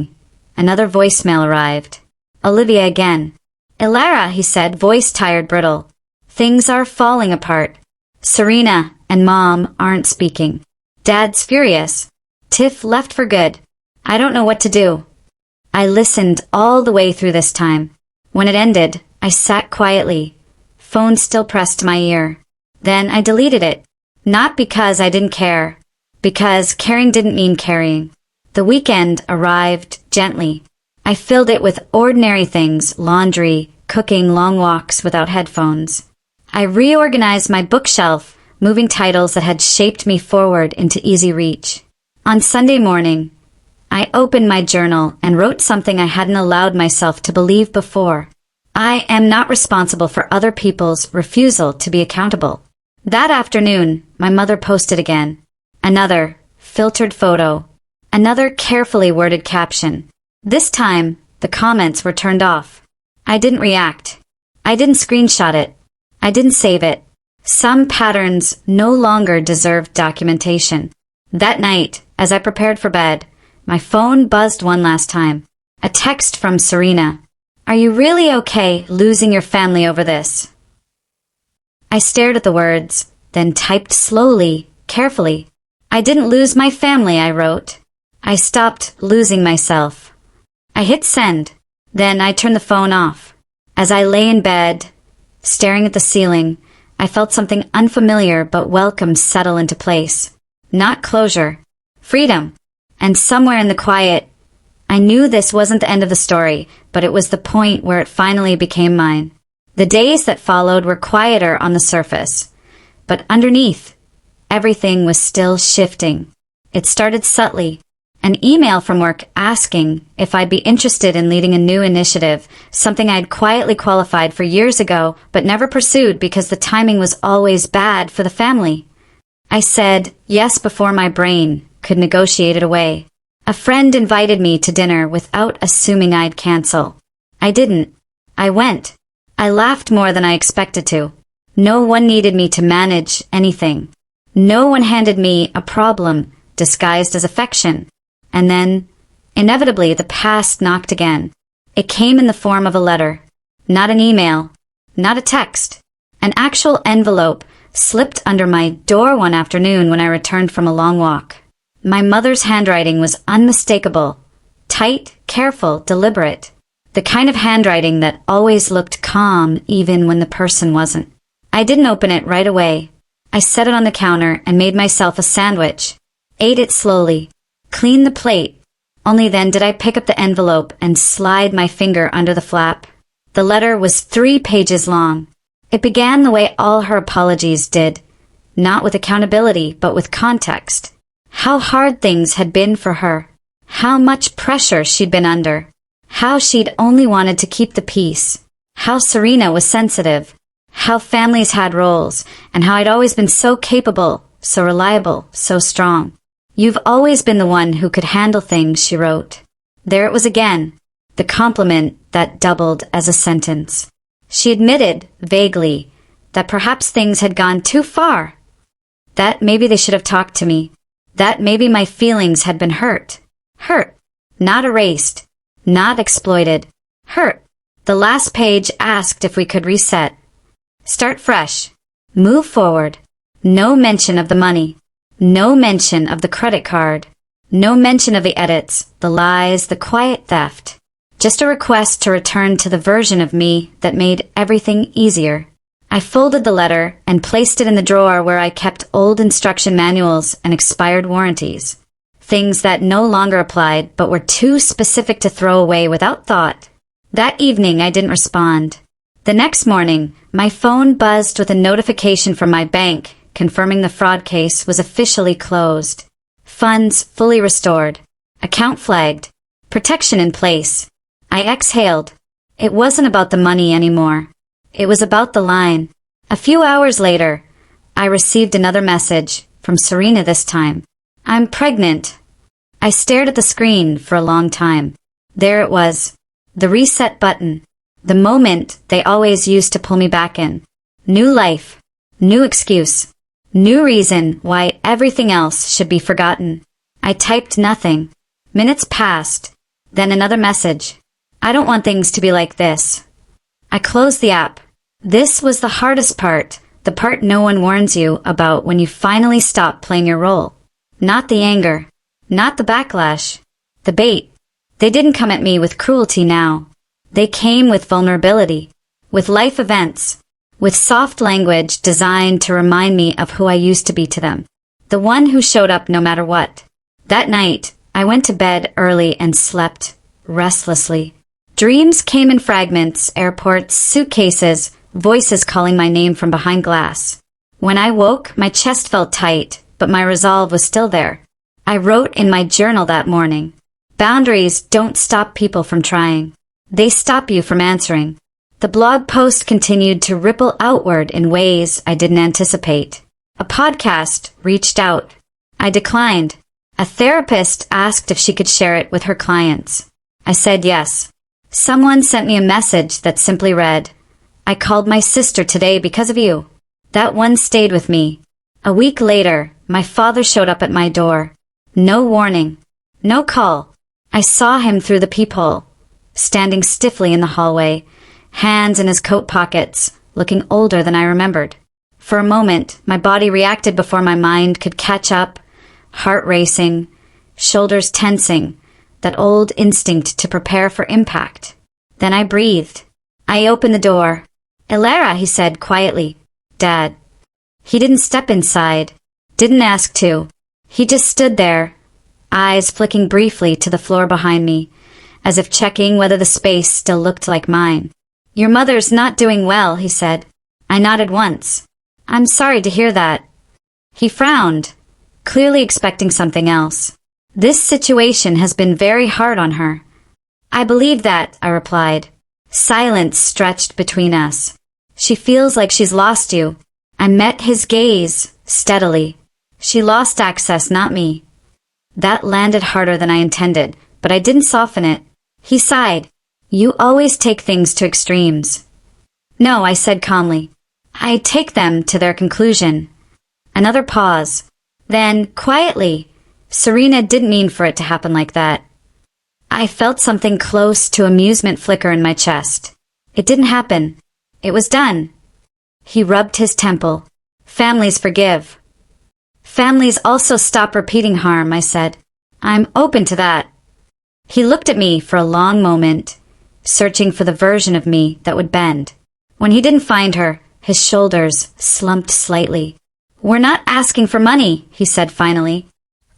another voicemail arrived. Olivia again. "Ilara," he said, voice tired, brittle. "Things are falling apart. Serena and Mom aren't speaking. Dad's furious. Tiff left for good. I don't know what to do." I listened all the way through this time. When it ended, I sat quietly, phone still pressed to my ear. Then I deleted it. Not because I didn't care, because caring didn't mean carrying. The weekend arrived gently. I filled it with ordinary things, laundry, cooking, long walks without headphones. I reorganized my bookshelf, moving titles that had shaped me forward into easy reach. On Sunday morning, I opened my journal and wrote something I hadn't allowed myself to believe before. I am not responsible for other people's refusal to be accountable. That afternoon, my mother posted again. Another filtered photo. Another carefully worded caption. This time, the comments were turned off. I didn't react. I didn't screenshot it. I didn't save it. Some patterns no longer deserved documentation. That night, as I prepared for bed, my phone buzzed one last time. A text from Serena. "Are you really okay losing your family over this?" I stared at the words, then typed slowly, carefully. "I didn't lose my family," I wrote. "I stopped losing myself." I hit send. Then I turned the phone off. As I lay in bed, staring at the ceiling, I felt something unfamiliar but welcome settle into place. Not closure. Freedom. And somewhere in the quiet, I knew this wasn't the end of the story, but it was the point where it finally became mine. The days that followed were quieter on the surface, but underneath, everything was still shifting. It started subtly. An email from work asking if I'd be interested in leading a new initiative, something I'd quietly qualified for years ago but never pursued because the timing was always bad for the family. I said yes before my brain could negotiate it away. A friend invited me to dinner without assuming I'd cancel. I didn't. I went. I laughed more than I expected to. No one needed me to manage anything. No one handed me a problem disguised as affection. And then, inevitably, the past knocked again. It came in the form of a letter. Not an email. Not a text. An actual envelope slipped under my door one afternoon when I returned from a long walk. My mother's handwriting was unmistakable. Tight, careful, deliberate. The kind of handwriting that always looked calm even when the person wasn't. I didn't open it right away. I set it on the counter and made myself a sandwich. Ate it slowly. Cleaned the plate. Only then did I pick up the envelope and slide my finger under the flap. The letter was 3 pages long. It began the way all her apologies did. Not with accountability, but with context. How hard things had been for her. How much pressure she'd been under. How she'd only wanted to keep the peace. How Serena was sensitive. How families had roles, and how I'd always been so capable, so reliable, so strong. "You've always been the one who could handle things," she wrote. There it was again, the compliment that doubled as a sentence. She admitted, vaguely, that perhaps things had gone too far. That maybe they should have talked to me. That maybe my feelings had been hurt. Hurt. Not erased. Not exploited. Hurt. The last page asked if we could reset. Start fresh. Move forward. No mention of the money. No mention of the credit card. No mention of the edits, the lies, the quiet theft. Just a request to return to the version of me that made everything easier. I folded the letter and placed it in the drawer where I kept old instruction manuals and expired warranties. Things that no longer applied but were too specific to throw away without thought. That evening I didn't respond. The next morning, my phone buzzed with a notification from my bank confirming the fraud case was officially closed. Funds fully restored. Account flagged. Protection in place. I exhaled. It wasn't about the money anymore. It was about the line. A few hours later, I received another message, from Serena this time. I'm pregnant. I stared at the screen for a long time. There it was. The reset button. The moment they always used to pull me back in. New life. New excuse. New reason why everything else should be forgotten. I typed nothing. Minutes passed. Then another message. I don't want things to be like this. I closed the app. This was the hardest part, the part no one warns you about when you finally stop playing your role. Not the anger. Not the backlash. The bait. They didn't come at me with cruelty now. They came with vulnerability. With life events. With soft language designed to remind me of who I used to be to them. The one who showed up no matter what. That night, I went to bed early and slept restlessly. Dreams came in fragments, airports, suitcases, voices calling my name from behind glass. When I woke, my chest felt tight, but my resolve was still there. I wrote in my journal that morning. Boundaries don't stop people from trying. They stop you from answering. The blog post continued to ripple outward in ways I didn't anticipate. A podcast reached out. I declined. A therapist asked if she could share it with her clients. I said yes. Someone sent me a message that simply read, I called my sister today because of you. That one stayed with me. A week later, my father showed up at my door. No warning. No call. I saw him through the peephole, standing stiffly in the hallway, hands in his coat pockets, looking older than I remembered. For a moment, my body reacted before my mind could catch up, heart racing, shoulders tensing, that old instinct to prepare for impact. Then I breathed. I opened the door. Elara, he said quietly. Dad. He didn't step inside, didn't ask to. He just stood there, eyes flicking briefly to the floor behind me, as if checking whether the space still looked like mine. Your mother's not doing well, he said. I nodded once. I'm sorry to hear that. He frowned, clearly expecting something else. This situation has been very hard on her. I believe that, I replied. Silence stretched between us. She feels like she's lost you. I met his gaze, steadily. She lost access, not me. That landed harder than I intended, but I didn't soften it. He sighed. You always take things to extremes. No, I said calmly. I take them to their conclusion. Another pause. Then, quietly, Serena didn't mean for it to happen like that. I felt something close to amusement flicker in my chest. It didn't happen. It was done. He rubbed his temple. Families forgive. Families also stop repeating harm, I said. I'm open to that. He looked at me for a long moment, searching for the version of me that would bend. When he didn't find her, his shoulders slumped slightly. We're not asking for money, he said finally.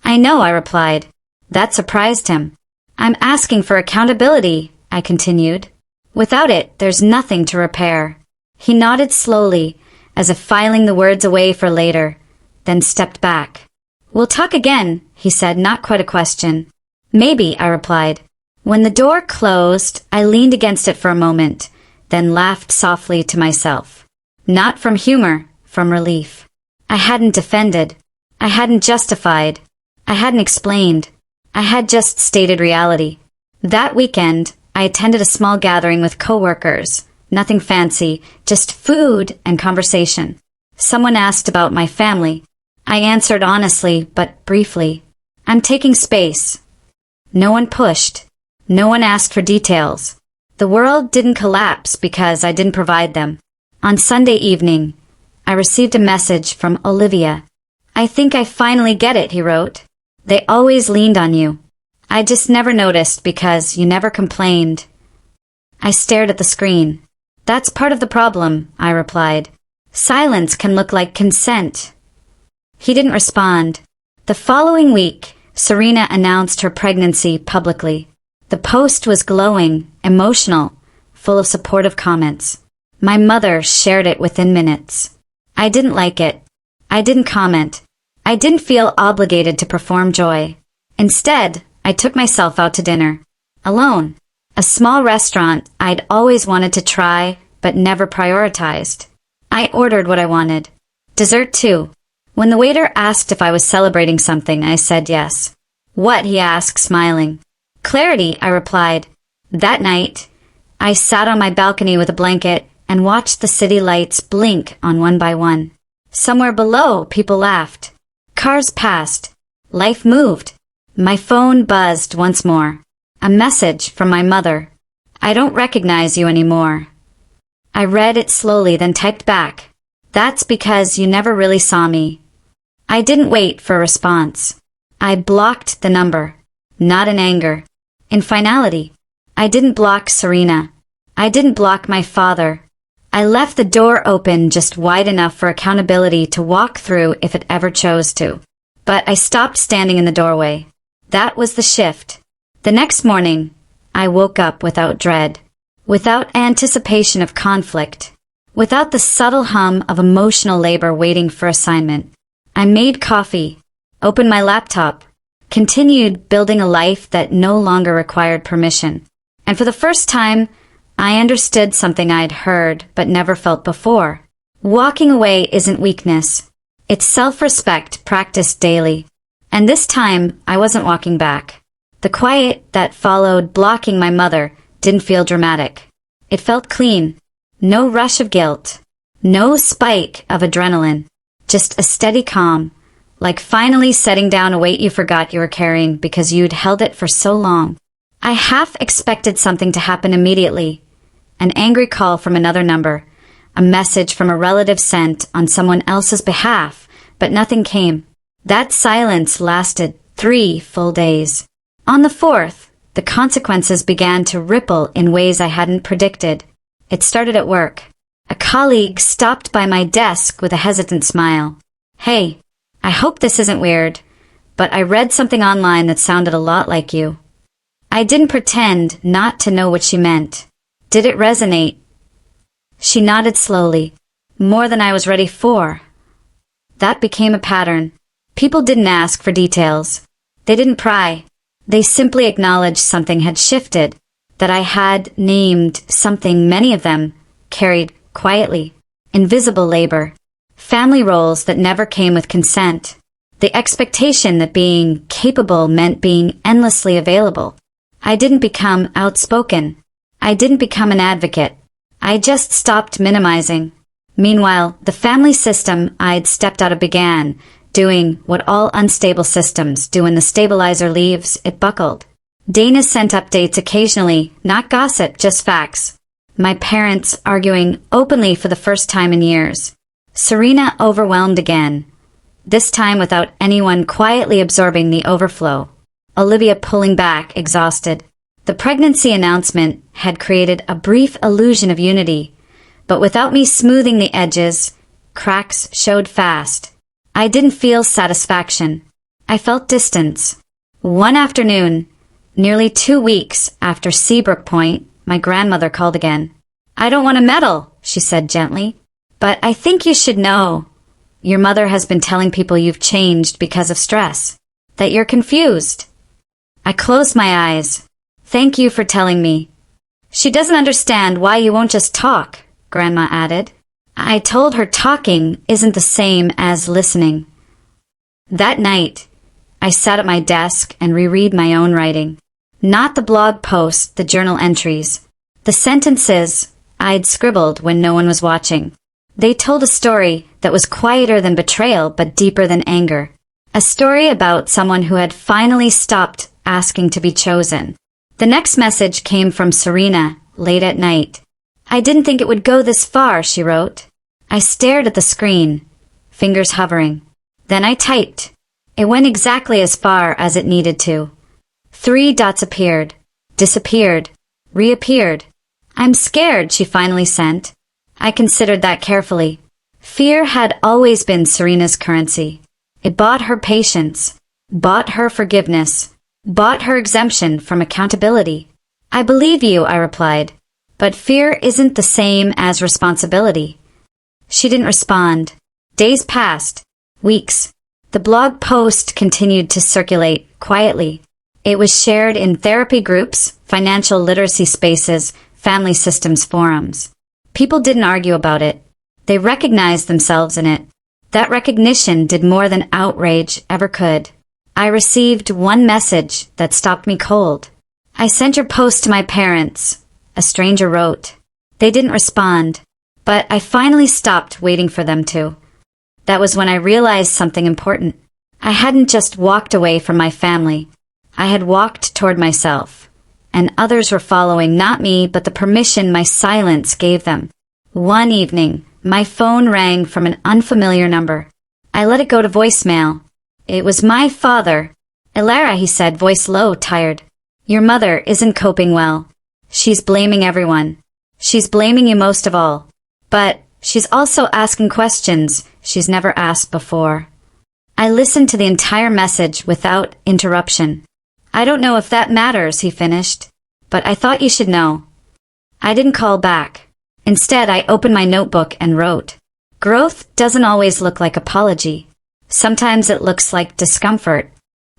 I know, I replied. That surprised him. I'm asking for accountability, I continued. Without it, there's nothing to repair. He nodded slowly, as if filing the words away for later, then stepped back. We'll talk again, he said, not quite a question. Maybe, I replied. When the door closed, I leaned against it for a moment, then laughed softly to myself. Not from humor, from relief. I hadn't defended. I hadn't justified. I hadn't explained. I had just stated reality. That weekend, I attended a small gathering with coworkers. Nothing fancy, just food and conversation. Someone asked about my family. I answered honestly but briefly. I'm taking space. No one pushed. No one asked for details. The world didn't collapse because I didn't provide them. On Sunday evening, I received a message from Olivia. I think I finally get it, he wrote. They always leaned on you. I just never noticed because you never complained. I stared at the screen. That's part of the problem, I replied. Silence can look like consent. He didn't respond. The following week, Serena announced her pregnancy publicly. The post was glowing, emotional, full of supportive comments. My mother shared it within minutes. I didn't like it. I didn't comment. I didn't feel obligated to perform joy. Instead, I took myself out to dinner. Alone. A small restaurant I'd always wanted to try, but never prioritized. I ordered what I wanted. Dessert too. When the waiter asked if I was celebrating something, I said yes. What? He asked, smiling. Clarity, I replied. That night, I sat on my balcony with a blanket and watched the city lights blink on one by one. Somewhere below, people laughed. Cars passed. Life moved. My phone buzzed once more. A message from my mother. I don't recognize you anymore. I read it slowly, then typed back. That's because you never really saw me. I didn't wait for a response. I blocked the number. Not in anger. In finality. I didn't block Serena. I didn't block my father. I left the door open just wide enough for accountability to walk through if it ever chose to. But I stopped standing in the doorway. That was the shift. The next morning, I woke up without dread, without anticipation of conflict, without the subtle hum of emotional labor waiting for assignment. I made coffee, opened my laptop, continued building a life that no longer required permission. And for the first time, I understood something I'd heard but never felt before. Walking away isn't weakness. It's self-respect practiced daily. And this time, I wasn't walking back. The quiet that followed blocking my mother didn't feel dramatic. It felt clean. No rush of guilt. No spike of adrenaline. Just a steady calm, like finally setting down a weight you forgot you were carrying because you'd held it for so long. I half expected something to happen immediately. An angry call from another number, a message from a relative sent on someone else's behalf, but nothing came. That silence lasted 3 full days. On the 4th, the consequences began to ripple in ways I hadn't predicted. It started at work. A colleague stopped by my desk with a hesitant smile. Hey, I hope this isn't weird, but I read something online that sounded a lot like you. I didn't pretend not to know what she meant. Did it resonate? She nodded slowly, more than I was ready for. That became a pattern. People didn't ask for details. They didn't pry. They simply acknowledged something had shifted, that I had named something many of them carried quietly. Invisible labor. Family roles that never came with consent. The expectation that being capable meant being endlessly available. I didn't become outspoken. I didn't become an advocate. I just stopped minimizing. Meanwhile, the family system I'd stepped out of began doing what all unstable systems do when the stabilizer leaves, it buckled. Dana sent updates occasionally, not gossip, just facts. My parents arguing openly for the first time in years. Serena overwhelmed again, this time without anyone quietly absorbing the overflow. Olivia pulling back, exhausted. The pregnancy announcement had created a brief illusion of unity, but without me smoothing the edges, cracks showed fast. I didn't feel satisfaction. I felt distance. One afternoon, nearly 2 weeks after Seabrook Point, my grandmother called again. I don't want to meddle, she said gently, but I think you should know. Your mother has been telling people you've changed because of stress, that you're confused. I closed my eyes. Thank you for telling me. She doesn't understand why you won't just talk, Grandma added. I told her talking isn't the same as listening. That night, I sat at my desk and reread my own writing. Not the blog posts, the journal entries. The sentences I'd scribbled when no one was watching. They told a story that was quieter than betrayal but deeper than anger. A story about someone who had finally stopped asking to be chosen. The next message came from Serena, late at night. "I didn't think it would go this far," she wrote. I stared at the screen, fingers hovering. Then I typed. It went exactly as far as it needed to. 3 dots appeared, disappeared, reappeared. "I'm scared," she finally sent. I considered that carefully. Fear had always been Serena's currency. It bought her patience, bought her forgiveness, bought her exemption from accountability. "I believe you," I replied, "but fear isn't the same as responsibility." She didn't respond. Days passed, weeks. The blog post continued to circulate quietly. It was shared in therapy groups, financial literacy spaces, family systems forums. People didn't argue about it. They recognized themselves in it. That recognition did more than outrage ever could. I received one message that stopped me cold. "I sent your post to my parents," a stranger wrote. They didn't respond, but I finally stopped waiting for them to. That was when I realized something important. I hadn't just walked away from my family. I had walked toward myself. And others were following, not me, but the permission my silence gave them. One evening, my phone rang from an unfamiliar number. I let it go to voicemail. It was my father. "Elara," he said, voice low, tired. "Your mother isn't coping well. She's blaming everyone. She's blaming you most of all. But she's also asking questions she's never asked before." I listened to the entire message without interruption. "I don't know if that matters," he finished, "but I thought you should know." I didn't call back. Instead, I opened my notebook and wrote, "Growth doesn't always look like apology. Sometimes it looks like discomfort."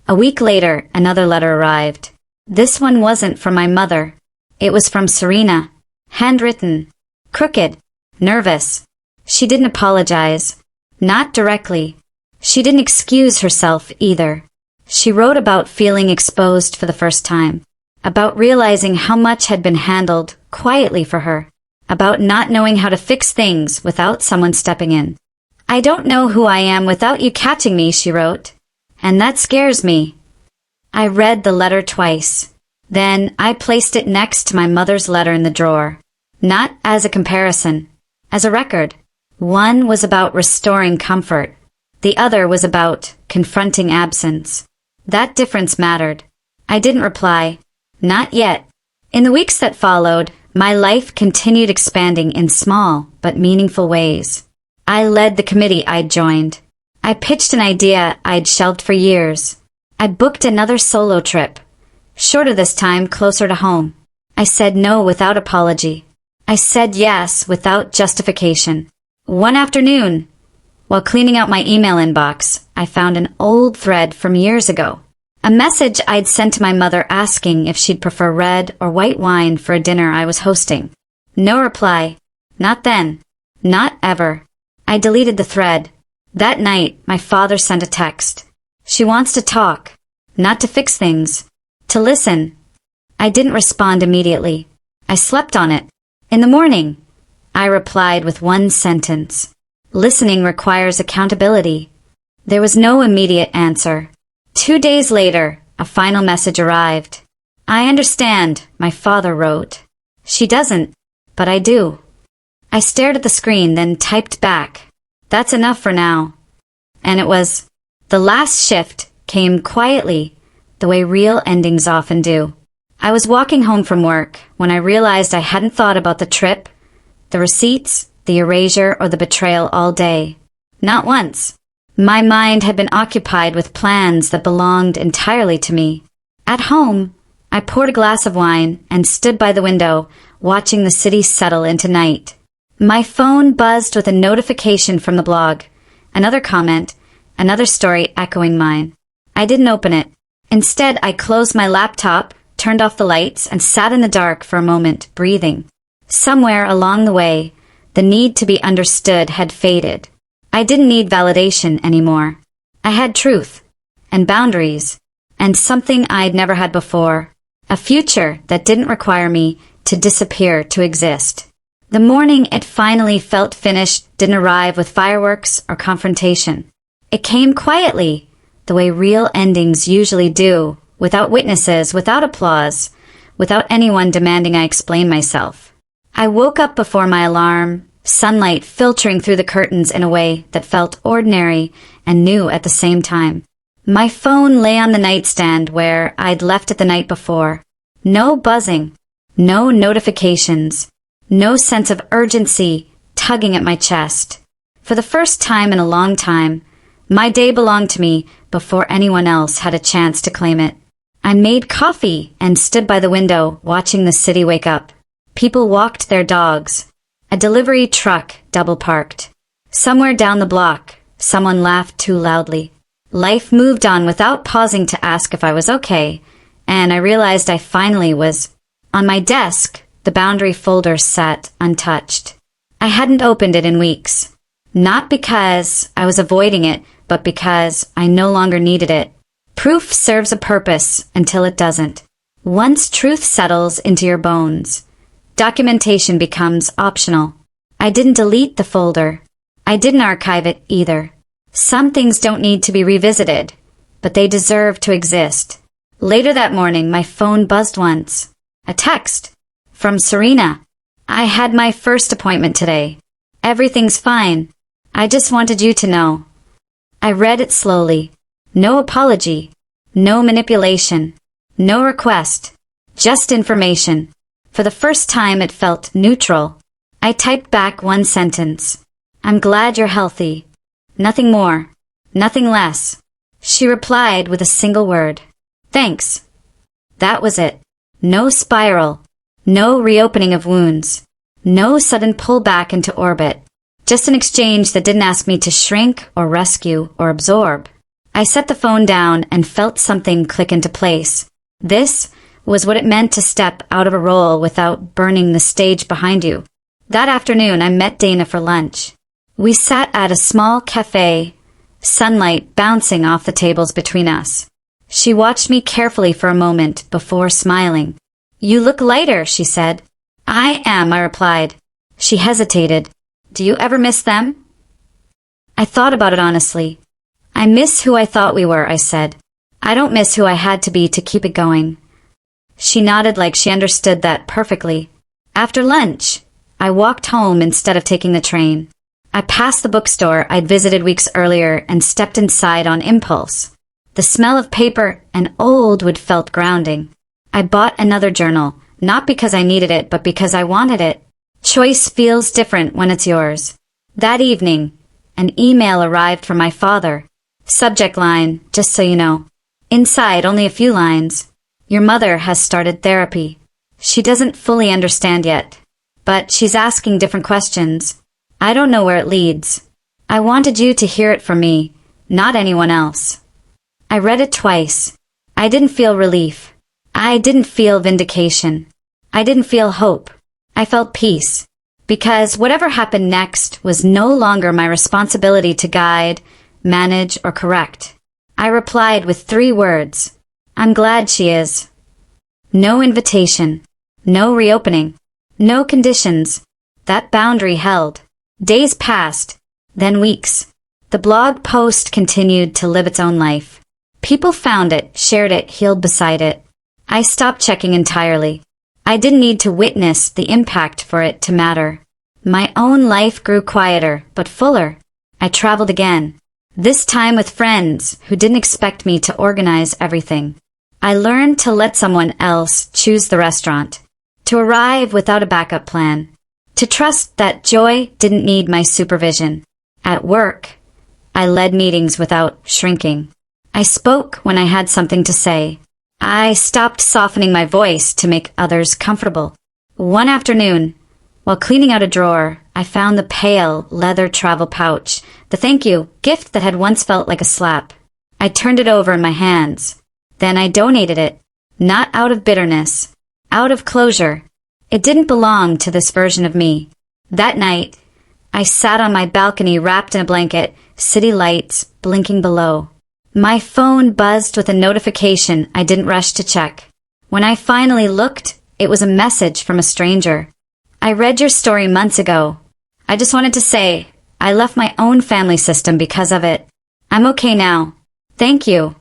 A week later, another letter arrived. This one wasn't from my mother. It was from Serena. Handwritten. Crooked. Nervous. She didn't apologize. Not directly. She didn't excuse herself either. She wrote about feeling exposed for the first time. About realizing how much had been handled quietly for her. About not knowing how to fix things without someone stepping in. "I don't know who I am without you catching me," she wrote. "And that scares me." I read the letter twice. Then I placed it next to my mother's letter in the drawer. Not as a comparison, as a record. One was about restoring comfort. The other was about confronting absence. That difference mattered. I didn't reply. Not yet. In the weeks that followed, my life continued expanding in small but meaningful ways. I led the committee I'd joined. I pitched an idea I'd shelved for years. I booked another solo trip. Shorter this time, closer to home. I said no without apology. I said yes without justification. One afternoon, while cleaning out my email inbox, I found an old thread from years ago. A message I'd sent to my mother asking if she'd prefer red or white wine for a dinner I was hosting. No reply. Not then. Not ever. I deleted the thread. That night, my father sent a text. "She wants to talk. Not to fix things. To listen." I didn't respond immediately. I slept on it. In the morning, I replied with one sentence. "Listening requires accountability." There was no immediate answer. 2 days later, a final message arrived. "I understand," my father wrote. "She doesn't, but I do." I stared at the screen, then typed back, "That's enough for now." And it was. The last shift came quietly, the way real endings often do. I was walking home from work when I realized I hadn't thought about the trip, the receipts, the erasure, or the betrayal all day. Not once. My mind had been occupied with plans that belonged entirely to me. At home, I poured a glass of wine and stood by the window, watching the city settle into night. My phone buzzed with a notification from the blog. Another comment, another story echoing mine. I didn't open it. Instead, I closed my laptop, turned off the lights, and sat in the dark for a moment, breathing. Somewhere along the way, the need to be understood had faded. I didn't need validation anymore. I had truth, and boundaries, and something I'd never had before. A future that didn't require me to disappear to exist. The morning it finally felt finished didn't arrive with fireworks or confrontation. It came quietly, the way real endings usually do, without witnesses, without applause, without anyone demanding I explain myself. I woke up before my alarm, sunlight filtering through the curtains in a way that felt ordinary and new at the same time. My phone lay on the nightstand where I'd left it the night before. No buzzing, no notifications, no sense of urgency tugging at my chest. For the first time in a long time, my day belonged to me before anyone else had a chance to claim it. I made coffee and stood by the window watching the city wake up. People walked their dogs. A delivery truck double-parked. Somewhere down the block, someone laughed too loudly. Life moved on without pausing to ask if I was okay, and I realized I finally was. On my desk, the boundary folder sat untouched. I hadn't opened it in weeks. Not because I was avoiding it, but because I no longer needed it. Proof serves a purpose until it doesn't. Once truth settles into your bones, documentation becomes optional. I didn't delete the folder. I didn't archive it either. Some things don't need to be revisited, but they deserve to exist. Later that morning, my phone buzzed once. A text from Serena. I had my first appointment today. Everything's fine. I just wanted you to know. I read it slowly. No apology. No manipulation. No request. Just information. For the first time, it felt neutral. I typed back one sentence. I'm glad you're healthy. Nothing more. Nothing less. She replied with a single word. Thanks. That was it. No spiral. No reopening of wounds. No sudden pullback into orbit. Just an exchange that didn't ask me to shrink or rescue or absorb. I set the phone down and felt something click into place. This was what it meant to step out of a role without burning the stage behind you. That afternoon, I met Dana for lunch. We sat at a small cafe, sunlight bouncing off the tables between us. She watched me carefully for a moment before smiling. You look lighter, she said. I am, I replied. She hesitated. Do you ever miss them? I thought about it honestly. I miss who I thought we were, I said. I don't miss who I had to be to keep it going. She nodded like she understood that perfectly. After lunch, I walked home instead of taking the train. I passed the bookstore I'd visited weeks earlier and stepped inside on impulse. The smell of paper and old wood felt grounding. I bought another journal, not because I needed it, but because I wanted it. Choice feels different when it's yours. That evening, an email arrived from my father. Subject line, just so you know. Inside, only a few lines. Your mother has started therapy. She doesn't fully understand yet, but she's asking different questions. I don't know where it leads. I wanted you to hear it from me, not anyone else. I read it twice. I didn't feel relief. I didn't feel vindication. I didn't feel hope. I felt peace. Because whatever happened next was no longer my responsibility to guide, manage, or correct. I replied with 3 words. I'm glad she is. No invitation. No reopening. No conditions. That boundary held. Days passed, then weeks. The blog post continued to live its own life. People found it, shared it, healed beside it. I stopped checking entirely. I didn't need to witness the impact for it to matter. My own life grew quieter, but fuller. I traveled again. This time with friends who didn't expect me to organize everything. I learned to let someone else choose the restaurant. To arrive without a backup plan. To trust that joy didn't need my supervision. At work, I led meetings without shrinking. I spoke when I had something to say. I stopped softening my voice to make others comfortable. One afternoon, while cleaning out a drawer, I found the pale leather travel pouch, the thank you gift that had once felt like a slap. I turned it over in my hands. Then I donated it, not out of bitterness, out of closure. It didn't belong to this version of me. That night, I sat on my balcony wrapped in a blanket, city lights blinking below. My phone buzzed with a notification I didn't rush to check. When I finally looked, it was a message from a stranger. I read your story months ago. I just wanted to say, I left my own family system because of it. I'm okay now. Thank you.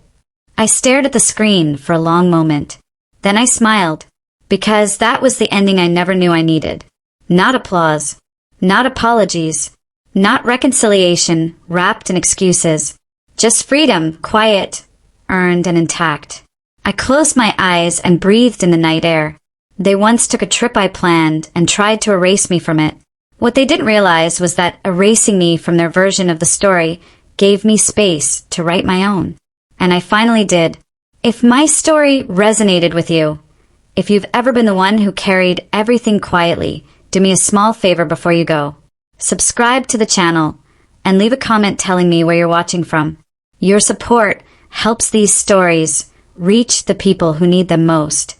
I stared at the screen for a long moment. Then I smiled, because that was the ending I never knew I needed. Not applause. Not apologies. Not reconciliation wrapped in excuses. Just freedom, quiet, earned and intact. I closed my eyes and breathed in the night air. They once took a trip I planned and tried to erase me from it. What they didn't realize was that erasing me from their version of the story gave me space to write my own. And I finally did. If my story resonated with you, if you've ever been the one who carried everything quietly, do me a small favor before you go. Subscribe to the channel and leave a comment telling me where you're watching from. Your support helps these stories reach the people who need them most.